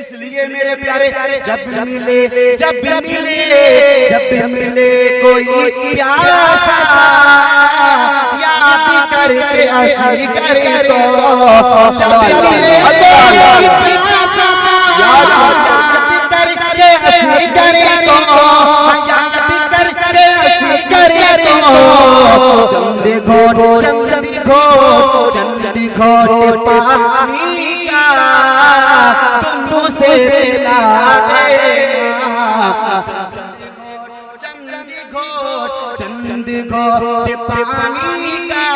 इसलिए मेरे प्यारे जब मिले कोई प्यारा सा याद करके असली करे तो, जब मिले प्यारा सा याद करके असली करे तो, याद करके असली करे तो, चंदे घोट पानी का तुमसे ला देना, चंद घोट पानी का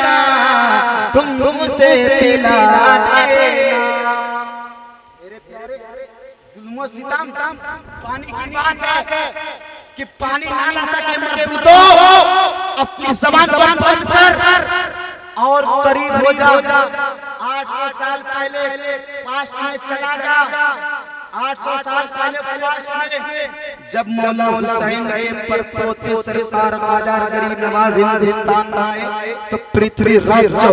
तुमसे ला देना। मेरे प्यारे जुल्म और सितम, पानी की बात है कि पानी ना ला सके मर्दूदो, अपनी ज़बान बंद कर और करीब हो जा। 800 साल पहले पास्ट में चला जा, 800 साल पहले पास्ट में जब मौला हुसैन पर पोते सरकार ख्वाजा गरीब नवाज हिंदुस्तान आए तो पृथ्वी राज्य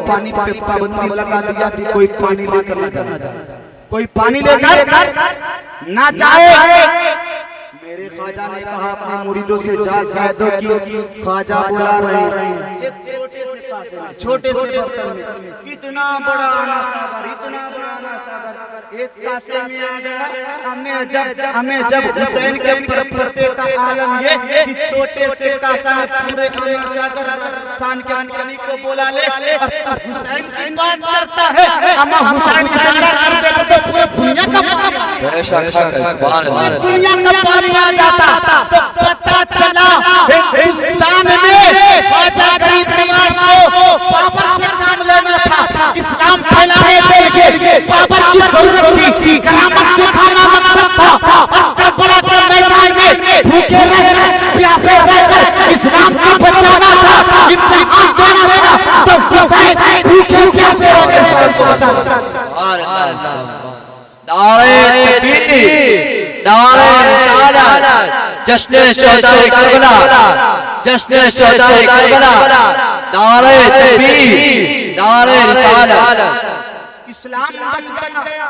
पानी पे पाबंदी लगा दिया कि कोई पानी लेकर ना जाए, कोई पानी लेकर ना जाए। मेरे ख्वाजा ने कहा अपने मुरीदों से कह दो कि ख्वाजा बुला रहे हैं। एक छोटे से बर्तन में इतना बड़ा आना सागर, एक कासे में आ गया। हमें जब हुसैन के प्रति का आलम ये कि छोटे से कासा में पूरे आना सागर राजस्थान के पानी को बुला ले, और हुसैन की बात करता है, अम्मा हुसैन इशारा कर देते तो पूरे दुनिया का पानी आ जाता। तो पता चला हिंदुस्तान में ख्वाजा गरीब नवाज को बाबर से काम लेना था, इस्लाम फैलाने के लिए बाबर की जरूरत थी, करामत दिखाना मकसद था। करबला के मैदान में भूखे रहकर प्यासे रहकर इस्लाम को बचाना था, इम्तिहान देना था। तो हुसैन भूखे प्यासे रहकर इस्लाम को बचाना। नारे तकबीर, नारे रिसालत, जश्न शुहदाए करबला, जश्न शुहदाए करबला, नारे तकबीर, नारे रिसालत। इस्लाम बच गया,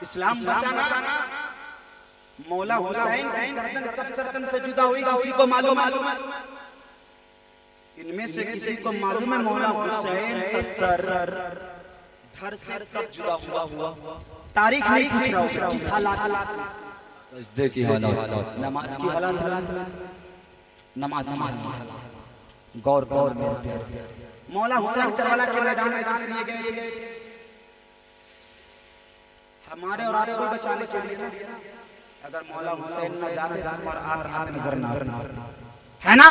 इस्लाम बचाना। मौला हुसैन की गर्दन कब सरकन से जुदा हुई किसी को मालूम? इनमें से किसी को मालूम है मौला हुसैन का सर धड़ से कब जुदा हुआ? तारीख नहीं पूछ रहा हूं, किस हालात? सजदे की हालत, नमाज की हालत, नमाज गौर मेरे प्यारे। मौला हुसैन करबला के मैदान में इसलिए गए थे हमारे और आपको बचाने के लिए। अगर मौला हुसैन न जाते और आप हाथ नजर ना है ना,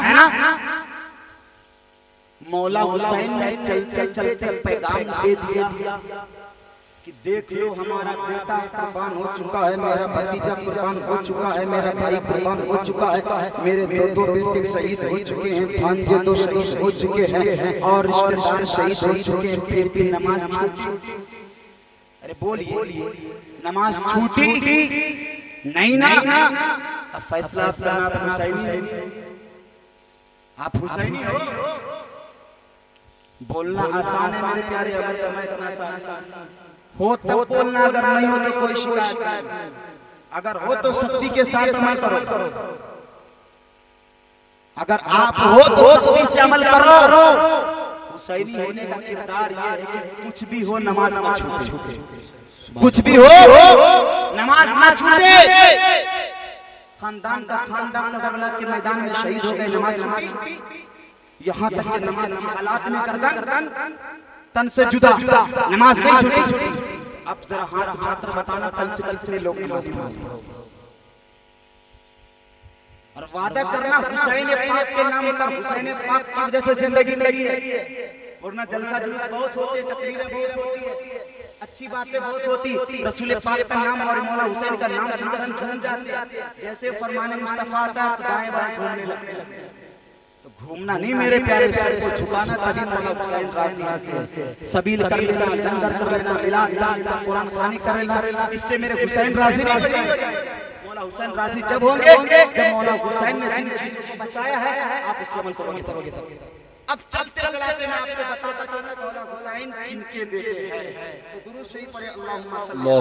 मौला हुसैन ने चलते चलते पैगाम दे दिया कि देख लो हमारा बेटा कुर्बान हो चुका है, मेरा भतीजा कुर्बान हो चुका है, मेरा भाई कुर्बान हो चुका है, मेरे दो बेटे शहीद हो चुके हैं, भांजे 2 शहीद हो चुके हैं, और रिश्तेदार शहीद हो चुके हैं, फिर भी नमाज छूटी। अरे बोलिए, नमाज छूटी नहीं ना? अब फैसला हुसैनी आप हुसैनी हो। बोलना आसान है मेरे प्यारे, अगर मैं इतना आसान हो तब बोलना, अगर नहीं हो तो कोई शिकायत नहीं, अगर हो तो शक्ति के साथ अमल करो, अगर आप हो तो शक्ति से अमल करो। हुसैनी होने का किरदार ये है कि कुछ भी हो नमाज ना छूटे, कुछ भी हो नमाज ना छूटे। खानदान करबला के मैदान में शहीद हो गए, नमाज छूटी, यहाँ तक कि नमाज की हालात में गर्दन तन से जुदा, नमाज नहीं छूटी। अब जरा हाथ उठाकर बताना, कल से लोग नमाज पढ़ो और वादा करना हुसैन पाक के नाम पर, हुसैन पाक की वजह से जिंदगी लगी है। वरना जलसा जुलूस बहुत होते, तकरीरें बहुत होती है, अच्छी बातें बहुत होती, रसूल पाक का नाम और मौला हुसैन का नाम सुनकर घूम जाते, जैसे फरमाने मुस्तफा आता है तो दाएं बाएं घूमने लगते। तो घूमना नहीं मेरे प्यारे, सर को झुकाना, तभी मौला हुसैन राजी सबील कर लेना, लंगर कर लेना, मिलाद कर लेना, कुरान खानी कर लेना, इससे मेरे हुसैन राजी नहीं। मौला हुसैन राजी जब होंगे जब मौला हुसैन ने जिन चीजों को बचाया है आप उसको अमल करोगे। अब चलते चलाते मैं आपको बताता मौला हुसैन इनके बेटे हैं, तो दुरूद शरीफ पढ़े, अल्लाहुम्मा सल्लल्लाहु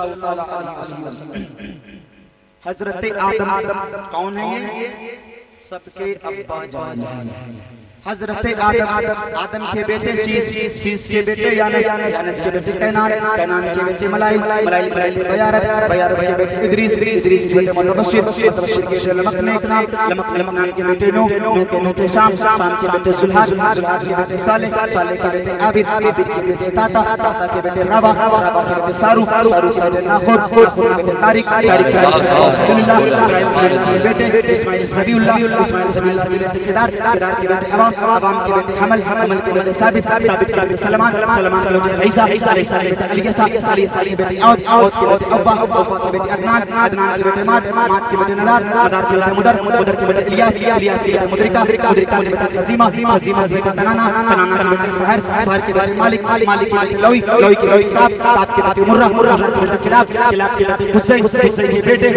अलैहि वसल्लम। हजरत आदम कौन है? ये सबके अब्बा जान हैं। हजरत आदम के बेटे शीश के बेटे यानस के बेटे कैनान के बेटे मलाइल के बेटे इदरीस के बेटे मुबशिर के बेटे लमक के बेटे नूह के बेटे शाम के बेटे सुलहाज के बेटे साले के बेटे आबिद के बेटे ताता के बेटे रवा के बेटे सारू के बेटे नाखुर के बेटे तारिक के बेटे इस्माइल सबीउल्लाह के बेटे केदार के बेटे आवाम के बेटे हमल के बेटे साबित सलमान ईसा के बेटे औद के बेटे अव्वा के बेटे अदनान के बेटे माद के बेटे नदार के बेटे मुदर के बेटे इलियास के बेटे मुदरिका के बेटे खजीमा के बेटे तनाना के बेटे फहर के बेटे मालिक के बेटे लोई के काफ के बेटे मुर्रा के बेटे किलाब के बेटे हुसैन के बेटे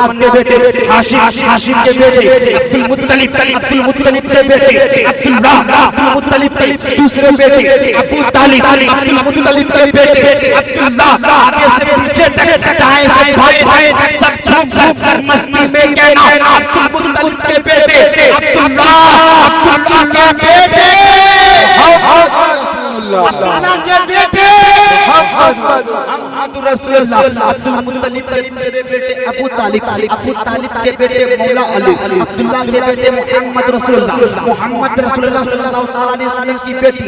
अब्दुल के बेटे हाशिम के बेटे अब्दुल मुत्तलिब के बेटे अब्दुल मुत्तलिब के दूसरे बेटे अबू तालिब अब्दुल मुत्तलिब के बेटे अब्दुल्लाह, आगे से पीछे तक दाएं से बाएं तक सब झूम कर मस्ती में कहना अब्दुल मुत्तलिब के बेटे अब्दुल्लाह के बेटे अब्दुल्लाह के बेटे मोहम्मद रसूलुल्लाह, अब्दुल मुत्तलिब के बेटे अबू तालिब के बेटे मौला अली, अब्दुल्लाह के बेटे मोहम्मद रसूलुल्लाह सल्लल्लाहु अलैहि वसल्लम की बेटी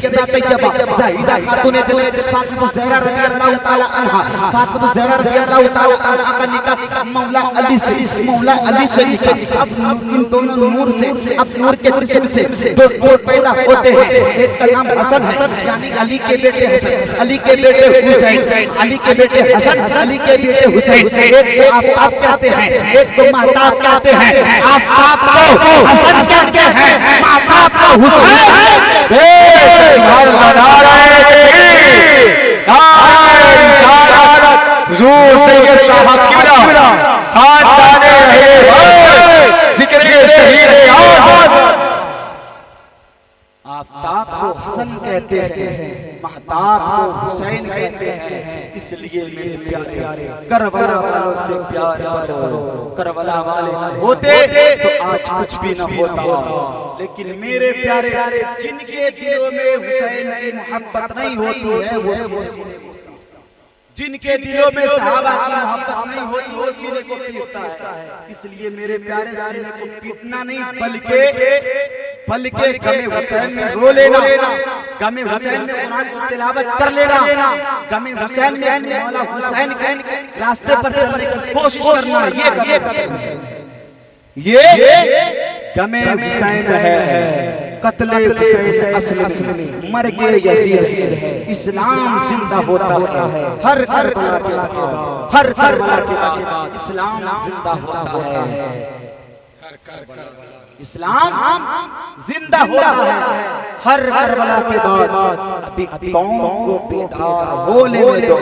ज़ैदा तैयबा ज़ाहिदा खातून फातिमा ज़हरा रज़ियल्लाहु ताला अन्हा, फातिमा ज़हरा रज़ियल्लाहु ताला अन्हा का निकाह मौला अली से अब इन दोनों नूर से, अब नूर के जिस्म से दो नूर पैदा होते हैं। एक का नाम हसन है यानी अली के बेटे हसन, अली के बेटे हुसैन, अली के बेटे हसन, अली के बेटे हुसैन। एक को आफताब कहते हैं, एक को महताब कहते हैं। आफताब को हसन कहते हैं, महताब को हुसैन। हुजूर सैयद साहब किबला खानदान जिक्र शहीद आज़ाद। आफताब को हसन कहते हैं, महताब को हुसैन कहते हैं। इसलिए मेरे प्यारे करबला वालों से प्यार करो, करबला वाले होते तो आज कुछ भी न होता। लेकिन मेरे प्यारे जिनके दिलों में हुसैन की मोहब्बत नहीं होती है वो, जिनके दिलों में सहाबा की मोहब्बत नहीं होती वो सीने को पीटता है। इसलिए मेरे प्यारे सीने को पीटना नहीं बल्कि गमे हुसैन में रो लेना, गमे हुसैन में कुरान की तिलावत कर लेना, गमे हुसैन में मौला हुसैन के रास्ते पर चलने की कोशिश करना। ये गमे हुसैन है। कत्ले हुसैन असल में मर गए यजीद है। इस्लाम जिंदा होता है हर करबला के बाद, इस्लाम जिंदा होता है। इस्लाम जिंदा होता है हर करबला के बाद। अभी कौम को बेदार होने दो,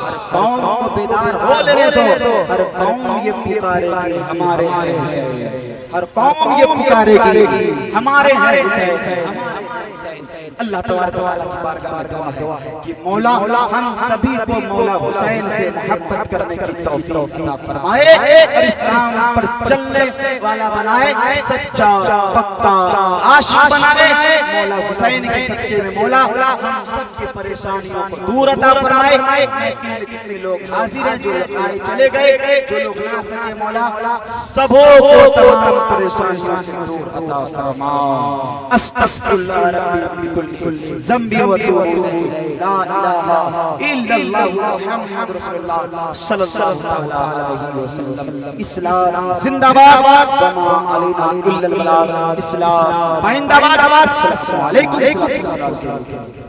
हर कौम को बेदार होने दो। हर कौम ये पुकारेगी हमारे हुसैन, हर कौम ये पुकारेगी हमारे हुसैन। अल्लाह तआला की बारगाह में दुआ है कि मौला हम सभी को मौला हुसैन से मोहब्बत करने की तौफीक फरमाए और इस्लाम पर चलने वाला बनाए, सच्चा पक्का आशिक बनाए। मौला हुसैन के सदके में मौला हम सबकी परेशानियों को दूर अता फरमाए। महफिल में कितने लोग हाजिर हैं, जो आए चले गए, जो लोग ना सके मौला सबों को तमाम परेशानियों से दूर अता फरमा। अस्तगफिरुल्लाह रब्बी कुल्ली ज़म्बी व अतूबु इलैहि, ला इलाहा इल्लल्लाह मुहम्मदुर रसूलुल्लाह सल्लल्लाहु अलैहि वसल्लम। इस्लाम जिंदाबाद, वमा अलैना इल्लल बलाग। इस्लाम जिंदाबाद। अस्सलामु अलैकुम।